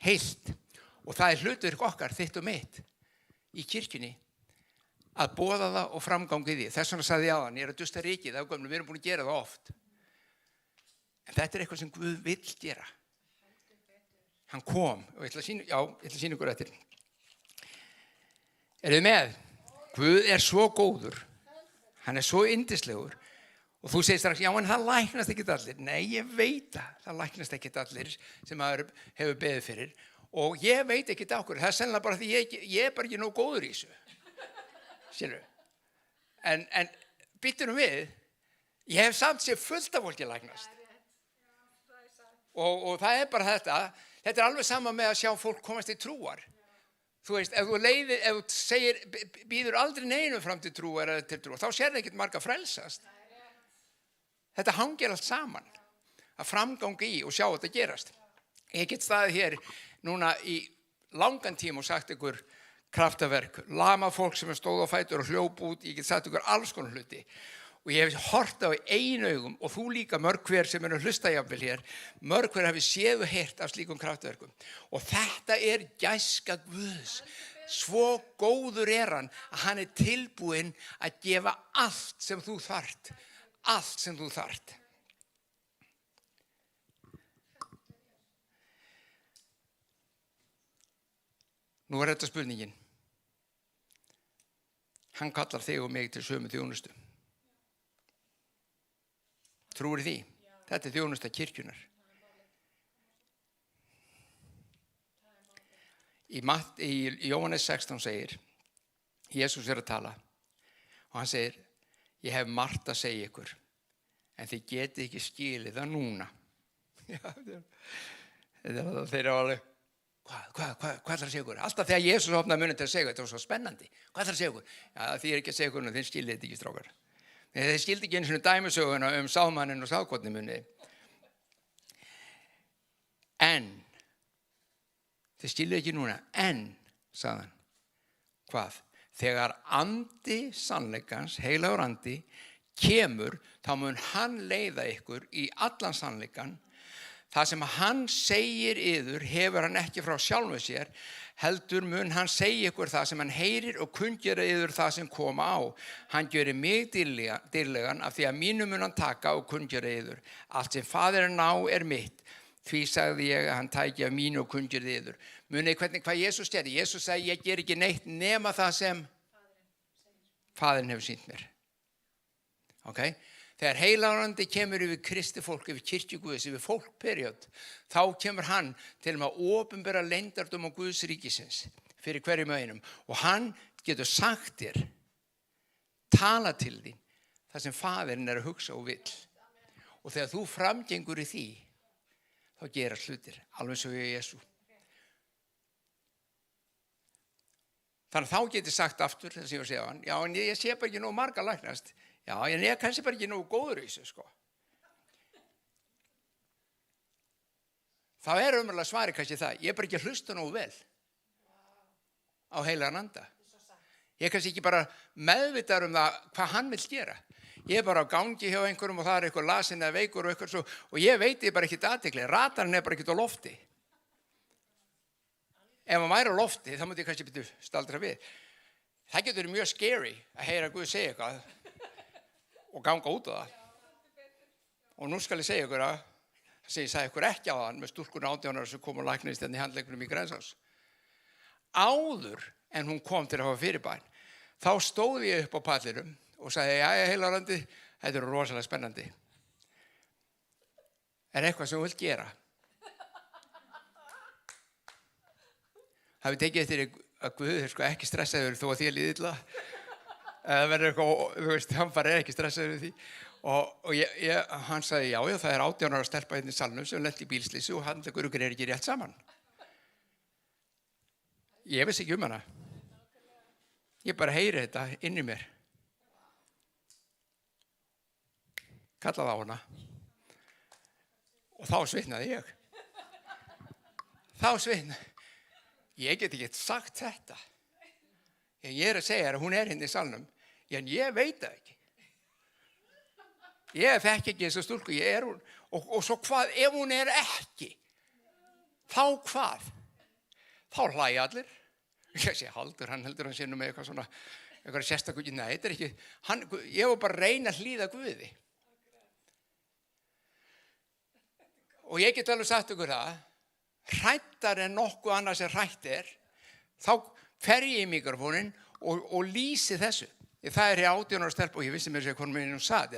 Heilt. Og það er hlutverk okkar, þitt og mitt, í kirkjunni, að boða það og framgangi því. Þess vegna sagði ég áðan, ég er að dusta rykið af gömlu, við erum búin að gera það oft. En þetta er eitthvað sem Guð vill gera. Hann kom, og ég ætla að sýna ykkur eftir. Eruð þið með? Guð er svo góður, hann er svo yndislegur, og þú segir strax, já, en það læknast ekki allir. Nei, ég veit það læknast ekki allir sem maður hefur beðið fyrir, og ég veit ekki það okkur. Það er sennilega bara því ég er bara ekki nóg góður í þessu. Sérðu? En býttu við, ég hef samt sér fullt af fólki læknast. Og það er bara þetta er alveg sama með að sjá fólk komast til trúar. Þú veist, ef þú segir, býður aldrei neinum fram til trúar eða til trúar, þá sér það ekkert marga frelsast. Þetta hangir allt saman, að framgangi í og sjá þetta gerast. Ég get staðið hér núna í langan tíma og sagt ykkur kraftaverk, lama fólk sem stóð á fætur og hljóp út, ég get sagt ykkur alls konar hluti. Og ég hef hort á einu augum, og þú líka mörg hver sem er að hlusta jafnvel hér, mörg hver hafi séð og heyrt af slíkum kraftverkum. Og þetta er gæska Guðs. Svo góður er hann að hann er tilbúinn að gefa allt sem þú þarft. Allt sem þú þarft. Nú er þetta spurningin. Hann kallar þig og mig til sömu þjónustu. Trúir því? Þetta er þjónusta kirkjunar. Í Jóhannes 16 segir, Jesús er að tala, og hann segir, ég hef margt að segja ykkur, en þið getið ekki skilið það núna. Þeir eru alveg, hvað ætlar að segja ykkur? Alltaf þegar Jesús opnaði munninn til að segja, þetta var svo spennandi. Hvað ætlar að segja ykkur? Já, þið er ekki að segja ykkur, þið skilið þetta ekki, strákar. Þeir skildi ekki einu svona dæmisöguna sáðmanninn og sáðkotnimunni. En, þið skildi ekki núna, en, sagði hann, hvað? Þegar andi sannleikans, heilagur andi, kemur, þá mun hann leiða ykkur í allan sannleikan, Það sem hann segir yður hefur hann ekki frá sjálfu sér, heldur mun hann segja ykkur það sem hann heyrir og kunngera yður það sem koma á. Hann gjörir mig dýrlegan af því að mínu mun hann taka og kunngera yður. Allt sem faðirinn á er mitt. Því sagði ég að hann tæki af mínu og kunngera yður. Munið hvernig hvað Jesús gerði. Jesús sagði ég ger ekki neitt nema það sem faðirinn hefur sýnt mér. Okay? Þegar heilagrandi kemur yfir kristi fólk, yfir kirkju Guðs, yfir fólkperiod, þá kemur hann til að opinbera leyndardóm á Guðs ríkisins fyrir hverjum og einum. Og hann getur sagt þér, tala til þín, það sem faðirinn að hugsa og vill. Og þegar þú framgengur í því, þá gerast hlutir, alveg svo ég Jesú. Þannig að þá getur sagt aftur, það sem ég var að segja á hann, já, en ég sé bara ekki nógu marga læknast. Já, en ég er kannski bara ekki nógu góður í þessu, sko. Þá er umræðilega svari kannski það. Ég er bara ekki að hlusta nógu vel á heilagan anda. Ég er kannski ekki bara meðvitaður það hvað hann vill gera. Ég er bara á gangi hjá einhverjum og það er eitthvað lasin eða veikur og eitthvað svo og ég veit ég bara ekki athygli. Radarinn er bara ekki á lofti. Ef hann væri á lofti, þá myndi ég kannski byrja staldra við. Það getur mjög scary að heyra Guð segja eitthvað og ganga út á það. Og nú skal ég segja ykkur að, ég sagði ykkur ekki á þann með stúlkuna 18 ára sem kom og læknaðist í handleggnum í Grensás. Áður en hún kom til að hafa fyrirbæn, þá stóð ég upp á pallinum og sagði, jæja heilagrandi, þetta er rosalega spennandi. Er eitthvað sem þú vilt gera? Hafið tekið eftir að Guð er sko ekki stressaður þó að þér líði illa. Það verður eitthvað, þú veist, hann bara ekki stressaður við því. Og hann sagði, já, það er 18 ára stelpa hérna í salnum sem lenti í bílslýsi og handleggur er ekki rétt saman. Ég vissi ekki hana. Ég bara heyri þetta inn í mér. Kallaði á hana. Og þá svitnaði ég. Ég get ekki sagt þetta. Ég er að segja að hún er hérna í salnum. En ég veit það ekki. Ég þekki ekki þessa stúlku. Og svo hvað ef hún er ekki? Þá hvað? Þá hlæja allir. Ég sé Haldur, hann heldur hann sé nú með eitthvað svona, eitthvað sérstakur. Nei, þetta er ekki. Ég var bara að reyna að hlýða Guði. Og ég get alveg sagt ykkur það. Hrættar en nokkuð annars er hrætt þá fer ég í mikrofónin og lýsi þessu. Það er hér 18 ára stelpa og ég vissi mér sér hvernig meginn hún satt,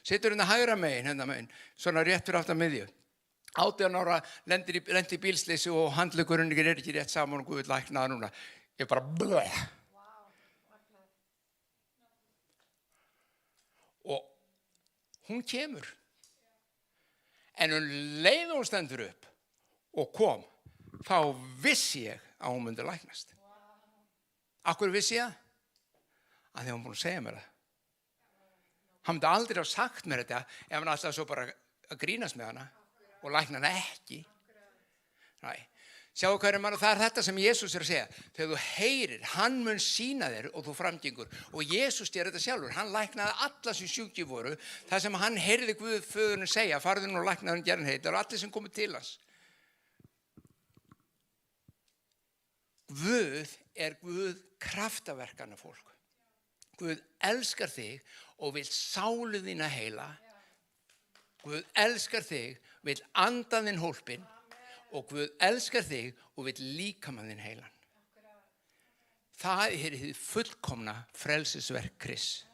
situr hérna hægra megin, svona rétt fyrir aftan miðju. 18 ára lendi í bílsleysi og handleggurinn er ekki rétt saman og Guð læknaði núna. Ég bara bleh. Og hún kemur. En leið hún stendur upp og kom, þá vissi ég að hún myndi læknast. Af hverju vissi ég það? Af því að hún búin að segja mér það. Hann myndi aldrei hafa sagt mér þetta ef hann alltaf svo bara að grínast með hana og lækna hana ekki. Nei. Sjáu hverju mann, það er þetta sem Jesús er að segja. Þegar þú heyrir, hann mun sýna þér og þú framgengur. Og Jesús ger þetta sjálfur. Hann læknaði alla sem sjúkir voru. Það sem hann heyrði Guð föðurinn segja, farðu nú og læknaði hann gerðin heit. Það eru allir sem komið til hans. Guð er Guð kraftaverkana fólk. Guð elskar þig og vil sálu þína heila. Guð elskar þig, vil anda þinn hólpinn. Og Guð elskar þig og vill líkamann þinn heilan. Það er hið fullkomna frelsisverk Krists.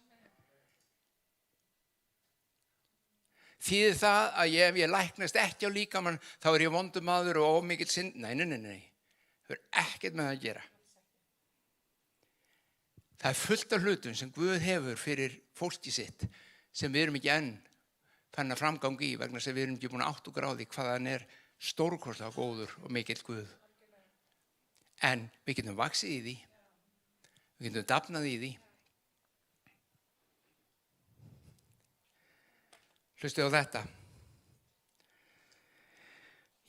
Þýðir það að ef ég læknast ekki á líkamann, þá er ég vondur maður og of mikill synd? Nei. Það er ekkert með það að gera. Það er fullt af hlutum sem Guð hefur fyrir fólki sitt, sem við erum ekki enn fann að framganga í vegna sem við erum ekki búin að átta okkur á því hvað hann er stórkostlega góður og mikill Guð. En við getum vaxið í því. Við getum dafnað í því. Hlustið á þetta.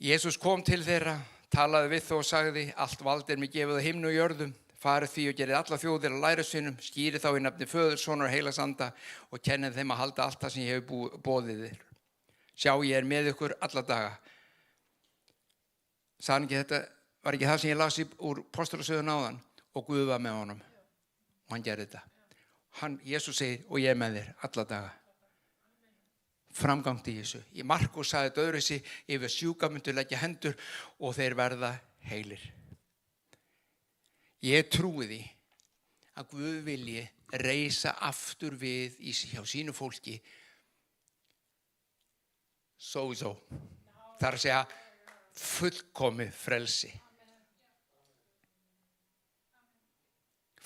Jesús kom til þeirra, talaði við þá og sagði, allt vald er mér gefið á himni og jörðum. Farið því og gerið alla þjóðir að læra sínum, skýrið þá í nafni Föður, Sonar og Heilags Anda og kennið þeim að halda allt það sem ég hef boðið þér. Sjá, ég með ykkur alla daga. Sagði ekki þetta, var ekki það sem ég las úr Postulasögun áðan, og Guð var með honum. Og hann gerði þetta. Jesús segir, og ég með þér alla daga. Framgangt í þessu. Í Markús sagði þetta öðru sig, yfir sjúka myndu leggja hendur og þeir verða heilir. Ég trúi því að Guð vilji reisa aftur við hjá sínu fólki sowieso. Það að segja fullkomið frelsi.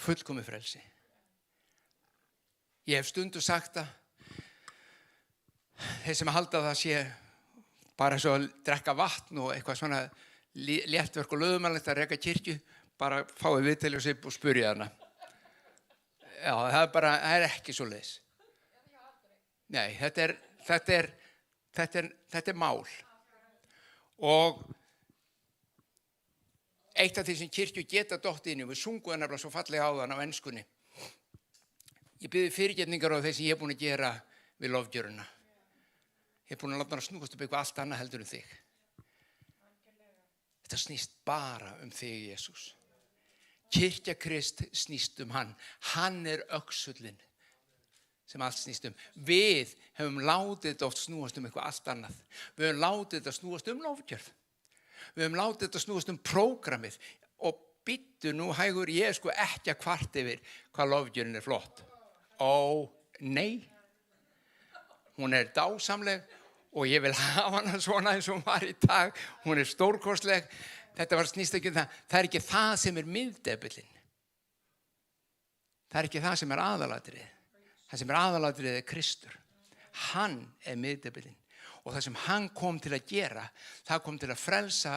Fullkomið frelsi. Ég hef stundu sagt það, þeir sem halda það sé bara svo að drekka vatn og eitthvað svona léttverk og lögumannlegt að reka kirkju, bara fáið viðtali og sig og spurja hana. Já, það er ekki svo leiðis. Nei, þetta er mál. Og eitt af því sem kirkju geta dottið inn í, við sungum það nefnilega svo fallega áðan á enskunni. Ég biði fyrirgefningar á þeir sem ég er búin að gera við lofgjöruna. Ég er búin að láta hana snúast upp eitthvað allt annað heldur en þig. Þetta snýst bara um þig, Jesús. Kirkja Krist snýst um hann. Hann er öxullinn sem allt snýst um. Við hefum látið þetta oft snúast um eitthvað allt annað. Við hefum látið þetta snúast um lofgjörð. Við hefum látið þetta snúast um prógramið. Og býttu nú hægur, ég er sko ekki að kvart yfir hvað lofgjörðin er flott. Ó, nei. Hún er dásamleg og ég vil hafa hana svona eins og hún var í dag. Hún er stórkostleg. Þetta var snýst ekki um það. Það er ekki það sem er miðdepillinn. Það er ekki það sem er aðalatriðið. Það sem er aðalatriðið er Kristur. Hann er miðdepillinn. Og það sem hann kom til að gera, það kom til að frelsa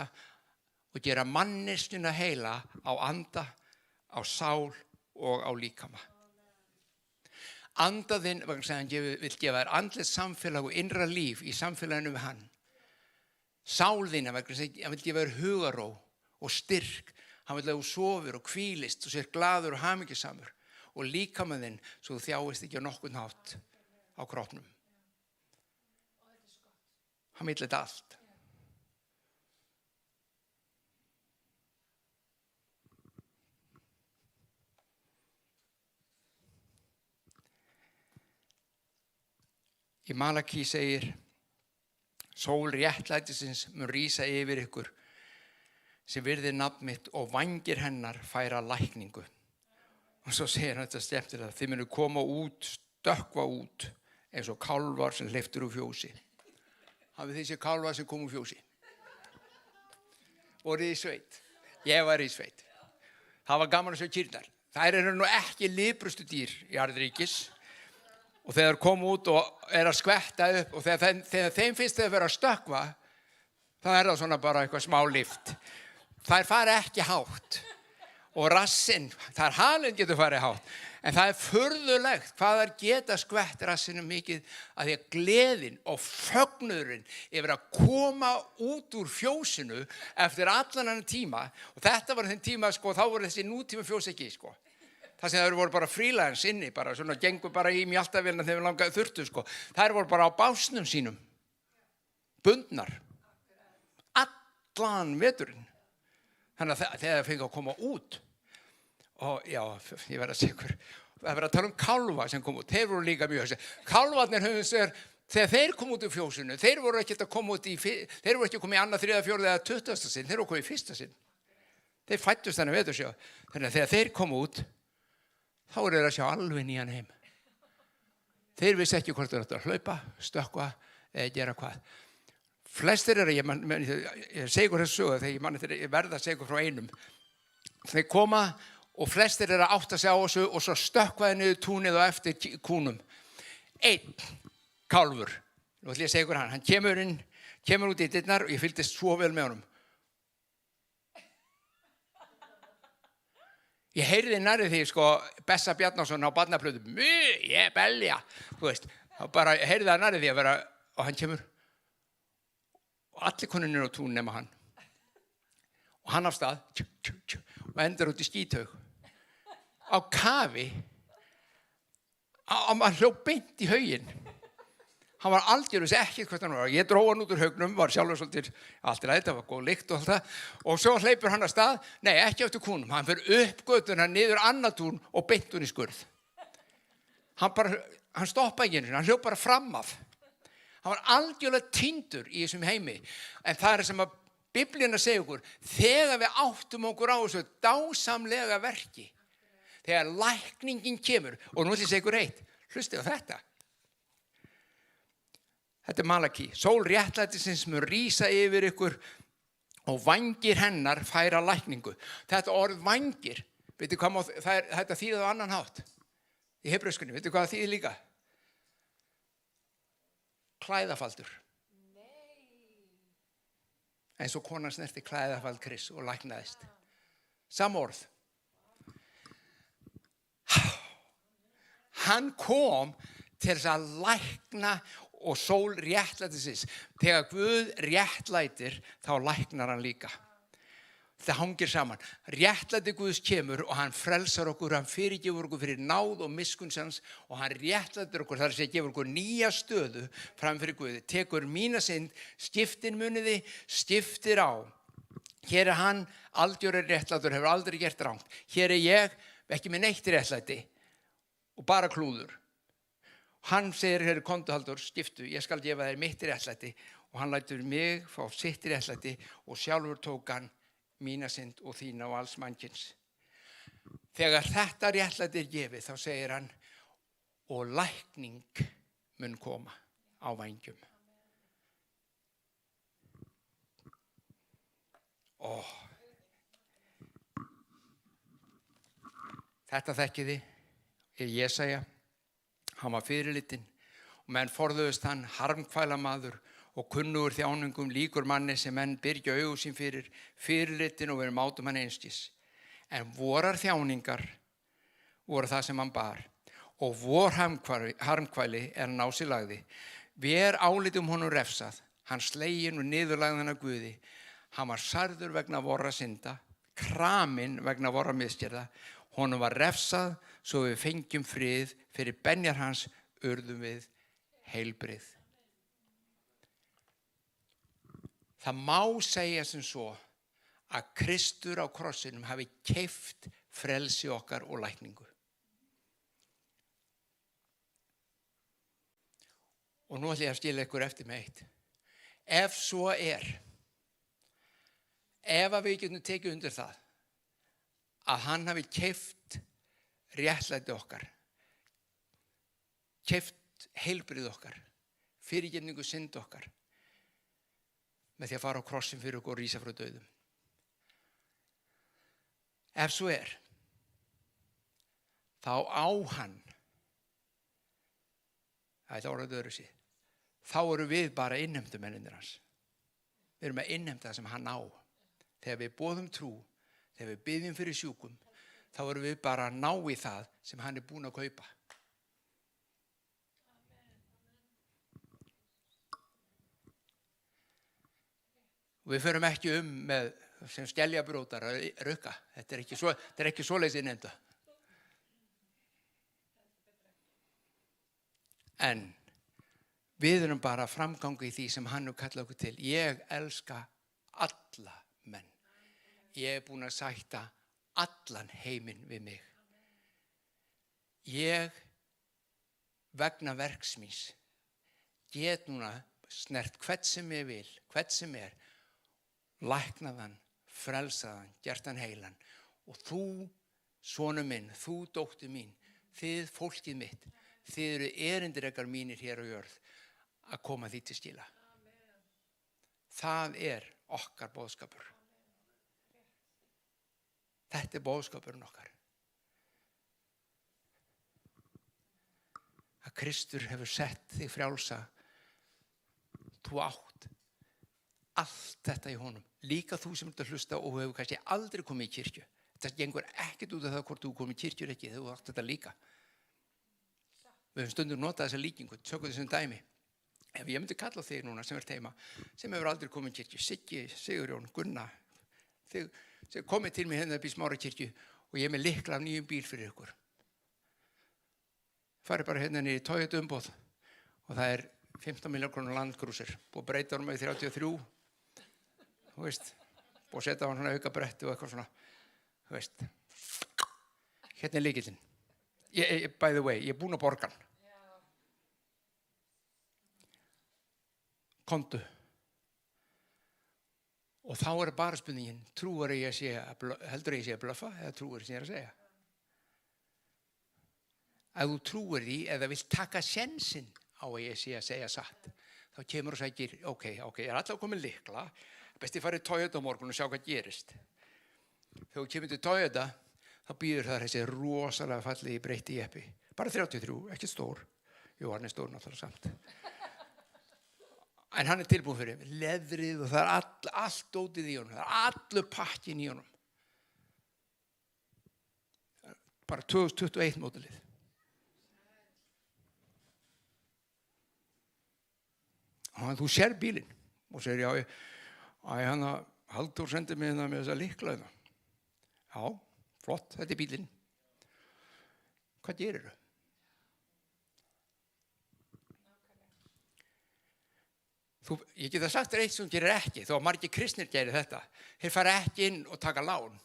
og gera manneskjuna heila á anda, á sál og á líkama. Andaðinn, vegna sem hann vil gefa þér andlegt samfélag og innra líf í samfélaginu við hann. Sálðina, vegna sem hann vil gefa þér hugarró og styrk. Hann vil að þú sofir og hvílist og sér glaður og hamingjusamur. Og líkamaðinn svo þú þjáist ekki á nokkurn hátt á kroppnum. Hann vill þetta allt. Í Malakí segir, sól réttlætisins mun rísa yfir ykkur sem virðir nafn mitt og vængir hennar færa lækningu. Og svo segir hann þetta skemmtilega, þið munu koma út, stökkva út eins og kálfar sem hleyptur úr fjósi. Hafið þið séð kálfar sem kom úr fjósi? Voruð í sveit? Ég var í sveit. Það var gaman að sjá kýrnar. Þær eru nú ekki liprustu dýr í Arðríkis. Og þegar kom út og er að skvetta upp og þegar þeim finnst þau að vera að stökkva, þá er það svona bara eitthvað smá lift. Þær fara ekki hátt. Og rassinn, þar halinn getur farið hátt. En það er furðulegt hvað þær geta skvett rassinu mikið að því að gleðin og fögnuðurinn yfir að koma út úr fjósinu eftir allan annan tíma. Og þetta var þeim tíma, sko, þá voru þessi nútíma fjós ekki, sko. Það sem þær voru bara freelance inni, bara svona gengur bara í mjaltavélina þegar við langaði þurftu, sko. Þær voru bara á básnum sínum, bundnar, allan veturinn. Þannig að þegar það fengið að koma út, og já, ég verð að segja ykkur, það verð að tala um kálfa sem kom út, þeir voru líka mjög þessi. Kálfarnir höfum sér, þegar þeir kom út úr fjósinu, þeir voru ekki að koma út þeir voru ekki að koma í annað, 3., 4. eða 20. sinn, þeir voru að koma í 1. sinn. Þeir fættust þannig vetursjá. Þannig að þegar þeir kom út, þá eru þeir að sjá alveg nýjan heim. Þeir vissi ekki hvort þeir ættu að hlaupa, stökkva eða gera hvað. Flestir eru, ég segi ykkur þessu sögu, þegar ég verða að segja ykkur frá einum. Þeir koma og flestir eru að átta sig á þessu og svo stökkvaði niður túnið og eftir kúnum. Einn kálfur, nú ætlum ég að segja ykkur hann kemur út í dyrnar og ég fylgdist svo vel með honum. Ég heyrði nærri því, sko, Bessa Bjarnason á barnaplötu, ég belja, þú veist, bara heyrði það nærri því að vera, og hann kemur, og allir konunir á tún nema hann. Og hann af stað, og endur út í skítaug. Á kafi, hann hljóp beint í hauginn. Hann var algjörlega ekki hvað hann var. Ég dró hann út úr haugnum, var sjálfur svolítið allt í lagi, það var góð lykt og allt það. Og svo hleypur hann af stað, nei, ekki eftir kúnum. Hann fer upp götuna, niður annað tún og beint hún í skurð. Hann stoppaði ekki einu sinni, hann hljóp bara fram af. Hann var algjörlega týndur í þessum heimi. En það er sem að Biblíuna segir okkur, þegar við áttum okkur á þessu dásamlega verki, þegar lækningin kemur, og nú ætlum ég að segja ykkur eitt, hlustið á þetta. Þetta er Malaki, sól réttlætisins mun rísa yfir ykkur og vængir hennar færa lækningu. Þetta orð vængir, veitu hvað þetta þýðir á annan hátt? Í hebreuskunni, veitu hvað það þýðir líka? Klæðafaldur. Eins og konan snerti klæðafald Kris og læknaðist. Sama orð. Hann kom til þess að lækna og sól réttlætisins. Þegar Guð réttlætir, þá læknar hann líka. Það hangir saman. Réttlæti Guðs kemur og hann frelsar okkur, hann fyrirgefur okkur fyrir náð og miskunn hans og hann réttlætir okkur, þar að segja gefur okkur nýja stöðu fram fyrir Guði. Tekur mína synd, skiptir muniði, skiptir á. Hér er hann algjörður réttlætur, hefur aldrei gert rangt. Hér er ég ekki með neitt réttlæti og bara klúður. Hann segir, hér er konduhaldur, skiptu, ég skal gefa þér mitt réttlæti og hann lætur mig fá sitt réttlæti og sjálfur tók hann mína synd og þína og alls mannkins. Þegar þetta réttlæti er gefið, þá segir hann, og lækning mun koma á vængjum. Þetta þekkiði er Jesaja. Hann var fyrirlitinn og menn forðuðust hann, harmkvæla maður og kunnugur þjáningum líkur manni sem menn byrgja augu sín fyrir, fyrirlitinn og verið mátum hann einskis. En vorar þjáningar voru það sem hann bar og vor harmkvæli er hann á sig lagði. Ver álitum honum refsað, hann sleginn og niðurlagðan af Guði. Hann var særður vegna vorra synda, kraminn vegna vorra misgerða. Honum var refsað svo við fengjum frið, fyrir benjar hans urðum við heilbrigð. Það má segja sem svo að Kristur á krossinum hafi keypt frelsi okkar og lækningu. Og nú ætlum ég að skilja ykkur eftir með eitt. Ef svo er, ef að við getum tekið undir það, að hann hafi keypt réttlæti okkar, keypt heilbrigð okkar, fyrirgefningu synd okkar, með því að fara á krossin fyrir okkur og rísa frá dauðum. Ef svo er, þá á hann, það er orðið öðru síð, þá eru við bara innheimtumennir hans. Við erum að innheimta það sem hann á. Þegar við boðum trú, þegar við biðjum fyrir sjúkum, þá erum við bara að ná í það sem hann er búinn að kaupa. Við förum ekki með sem skeljabrjótar að rukka. Þetta er ekki svoleiðis innheimta. En við erum bara að framganga í því sem hann er kallað okkur til. Ég elska alla menn. Ég er búinn að sætta allan heiminn við mig. Ég, vegna verks míns, get núna snert hvert sem ég vil, hvert sem er, læknaðan, frelsaðan, gert hann heilan. Og þú, sonur minn, þú, dóttir mín, þið, fólkið mitt, þið eru erindirekar mínir hér á jörð að koma því til skila. Það er okkar boðskapur. Þetta er boðskapurinn okkar. Að Kristur hefur sett þig frjálsa. Þú átt allt þetta í honum. Líka þú sem ert að hlusta og hefur kannski aldrei komið í kirkju. Þetta gengur ekkert út af það hvort þú komið í kirkju ekki, þú átt þetta líka. Við höfum stundum notað þessa líkingu, tökum þessum dæmi. Ef ég myndi kalla þig núna sem ert heima, sem hefur aldrei komið í kirkju, Siggi, Sigurjón, Gunna, þið komið til mig hérna upp í Smárakirkju og ég er með lykla af nýjum bíl fyrir ykkur. Farið bara hérna niður í Toyota umboð og það er 15 milljón krónur landkrúsir, búið að breyta honum í 33, þú veist, búið að setja á hann svona auka bretti og eitthvað svona, þú veist. Hérna er lykillinn. By the way, ég er búin að borga hann. Komdu. Og þá er bara spurningin, heldur ég sé að blöffa eða trúir sem ég er að segja? Ef þú trúir því eða vilt taka sjensinn á að ég sé að segja satt, þá kemur og segir, ok, ég er alltaf komin lykla, best ég farið Toyota á morgun og sjá hvað gerist. Þegar þú kemur til Toyota, þá býður það þessi rosalega fallegi breytti jeppi. Bara 33, ekki stór. Jú, hann er stór náttúrulega samt. En hann er tilbúin fyrir leðrið og það er allt dótið í honum, það er allur pakkin í honum. Bara 2021 módelið. Og þú sér bílinn og segir, hann að Halldór sendi mig hérna með þessa lykla hérna. Já, flott, þetta er bílinn. Hvað gerir þau? Ég geta sagt þér eitt sem gerir ekki, þó að margir kristnir gerir þetta. Þeir fara ekki inn og taka lán.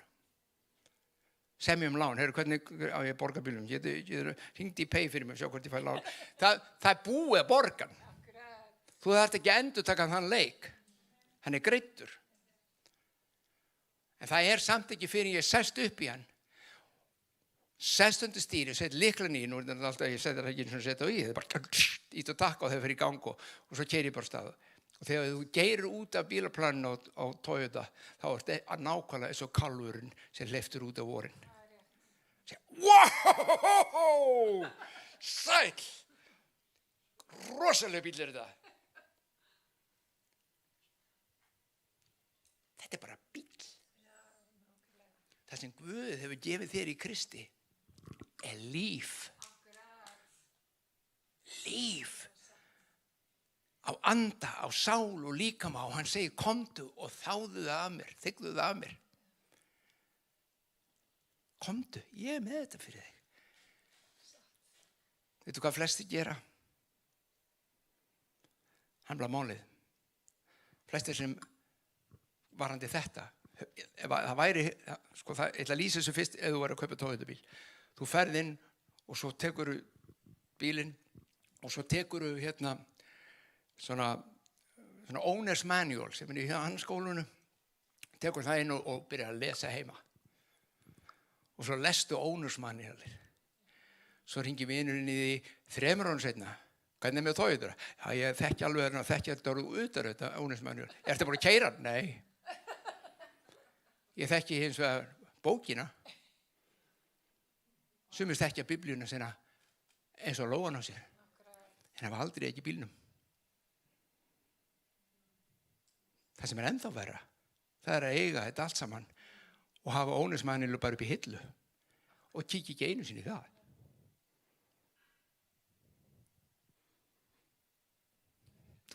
Semjum lán, hvernig á ég að borga bílum? Hringdi í pay fyrir mig og sjá hvort ég fæ lán. Það er búið að borga. Þú þarft ekki að endurtaka þann leik. Hann er greiddur. En það er samt ekki fyrir ég sest upp í hann. Sest undir stýri, set lyklan í, nú er þetta alltaf, ég setja það ekki eins og setja á í, það er bara ít og takk og þau fyrir í gang og svo keyri ég bara af stað. Og þegar þú geirir út af bílaplaninu á Toyota, þá er þetta nákvæmlega eins og kálfurinn sem hleyptur út af vorin. Wow! Sæll! Rosalega bíl er þetta. Þetta er bara bíl. Það sem Guð hefur gefið þér í Kristi er líf. Líf. Á anda, á sál og líkama og hann segir komdu og þáðu það af mér, þigðu það af mér. Komdu, ég er með þetta fyrir þig. Veitu hvað flestir gera? Hamla málið. Flestir sem varandi þetta, það væri, sko það, ég ætla að lýsa þessu fyrst ef þú væri að kaupa Toyota-bíl. Þú ferð inn og svo tekur bílinn og svo tekur hérna svona owner's manual sem er í hans skólunum, tekur það inn og byrjar að lesa heima. Og svo lestu owner's manualið. Svo hringi vinurinn í því 3 árum seinna. Hvernig með Toyota? Já, ég þekki alveg þarna, þekki þetta orðið utan þetta owner's manual. Ertu bara að keyra? Nei. Ég þekki hins vegar bókina. Sumir þekkja biblíuna sína eins og lóan á sér. En hafa aldrei ekki bílnum. Það sem er ennþá verra, það er að eiga þetta allt saman og hafa ónæsmænilu bara upp í hillu og kíkja ekki einu sinni í það.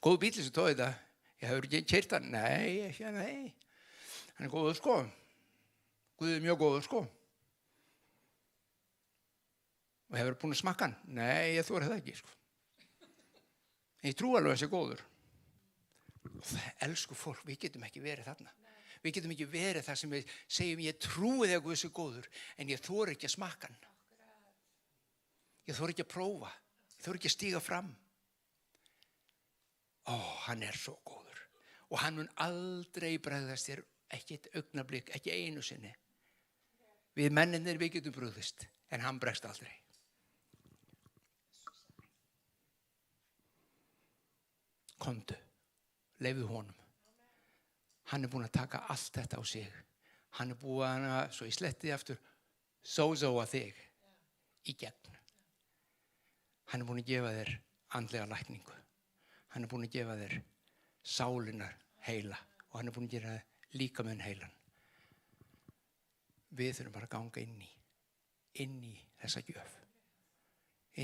Góð bíl sem tóði þetta, ég hefur ekki keyrt hann, nei. Hann er góður sko. Guð er mjög góður sko. Og hefur búin að smakka hann? Nei, ég þori það ekki sko. En ég trú alveg að það sé góður. Og það elsku fólk, við getum ekki verið þarna. Við getum ekki verið þar sem við segjum ég trúi þegar Guð sé góður, en ég þori ekki að smakka hann. Ég þori ekki að prófa. Ég þori ekki að stíga fram. Hann er svo góður. Og hann mun aldrei bregðast þér, ekki eitt augnablik, ekki einu sinni. Við mennirnir við getum brugðist, en hann bregst aldrei. Komdu, leyfðu honum. Hann er búinn að taka allt þetta á sig. Hann er búinn að, svo ég sletti aftur, sózóa þig í gegn. Hann er búinn að gefa þér andlega lækningu. Hann er búinn að gefa þér sálinar heila og hann er búinn að gera líkaminn heilan. Við þurfum bara að ganga inn í þessa gjöf.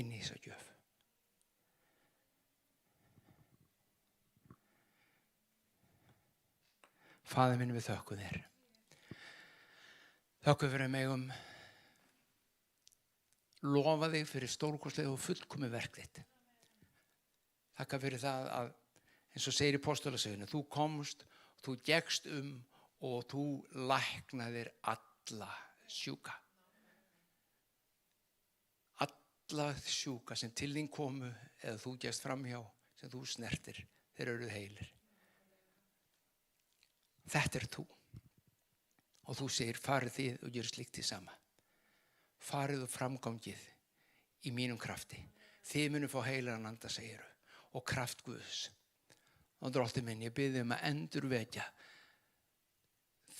Inn í þessa gjöf. Faðir minn, við þökkum þér. Þökkum fyrir megum lofa þig fyrir stórkostlega og fullkomið verk þitt. Þakka fyrir það að, eins og segir í Póstolasögunni, þú komst, þú gekkst og þú læknaðir alla sjúka. Alla sjúka sem til þín komu eða þú gekkst framhjá, sem þú snertir, þeir eru heilir. Þetta þú. Og þú segir, farið þið og gjörið slíkt því sama. Farið og framgangið í mínum krafti. Þið munum fá heilagan anda, segiru, og kraft Guðs. Og Drottinn minn, ég bið að endurvekja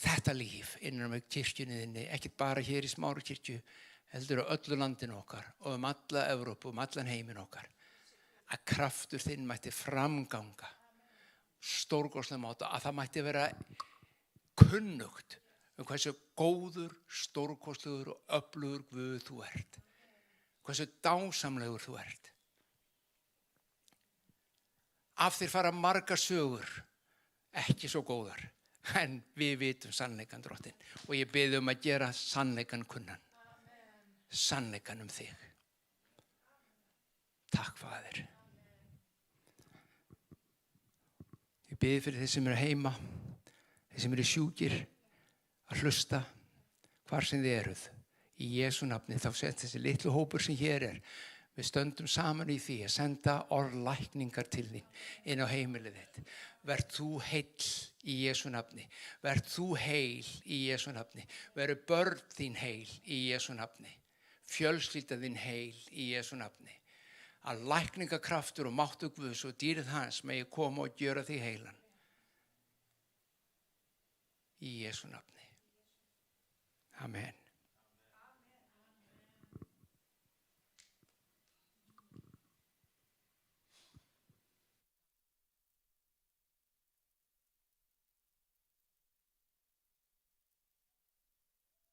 þetta líf innan með kirkjunni þinni, ekki bara hér í Smárukirkju, heldur á öllu landinu okkar og alla Evrópu, allan heiminn okkar. Að kraftur þinn mætti framganga stórkostlega máta, að það mætti vera kunnugt hversu góður, stórkostlegur og öflugur Guð þú ert. Hversu dásamlegur þú ert. Af þér fara margar sögur, ekki svo góðar, en við vitum sannleikan, Drottinn. Og ég bið að gera sannleikan kunnan. Sannleikan þig. Takk, Faðir. Ég bið fyrir þeir sem eru heima, þeir sem eru sjúkir, að hlusta hvar sem þið eruð. Í Jesú nafni, þá sett þessi litlu hópur sem hér við stöndum saman í því að senda orðlækningar til þín inn á heimilið þitt. Verð þú heill í Jesú nafni. Verð þú heil í Jesú nafni. Verð börn þín heil í Jesú nafni. Fjölskylda þín heil í Jesú nafni. Að lækningakraftur og máttur Guðs og dýrið hans megi koma og gjöra þig heilan. Í Jesú nafni. Amen.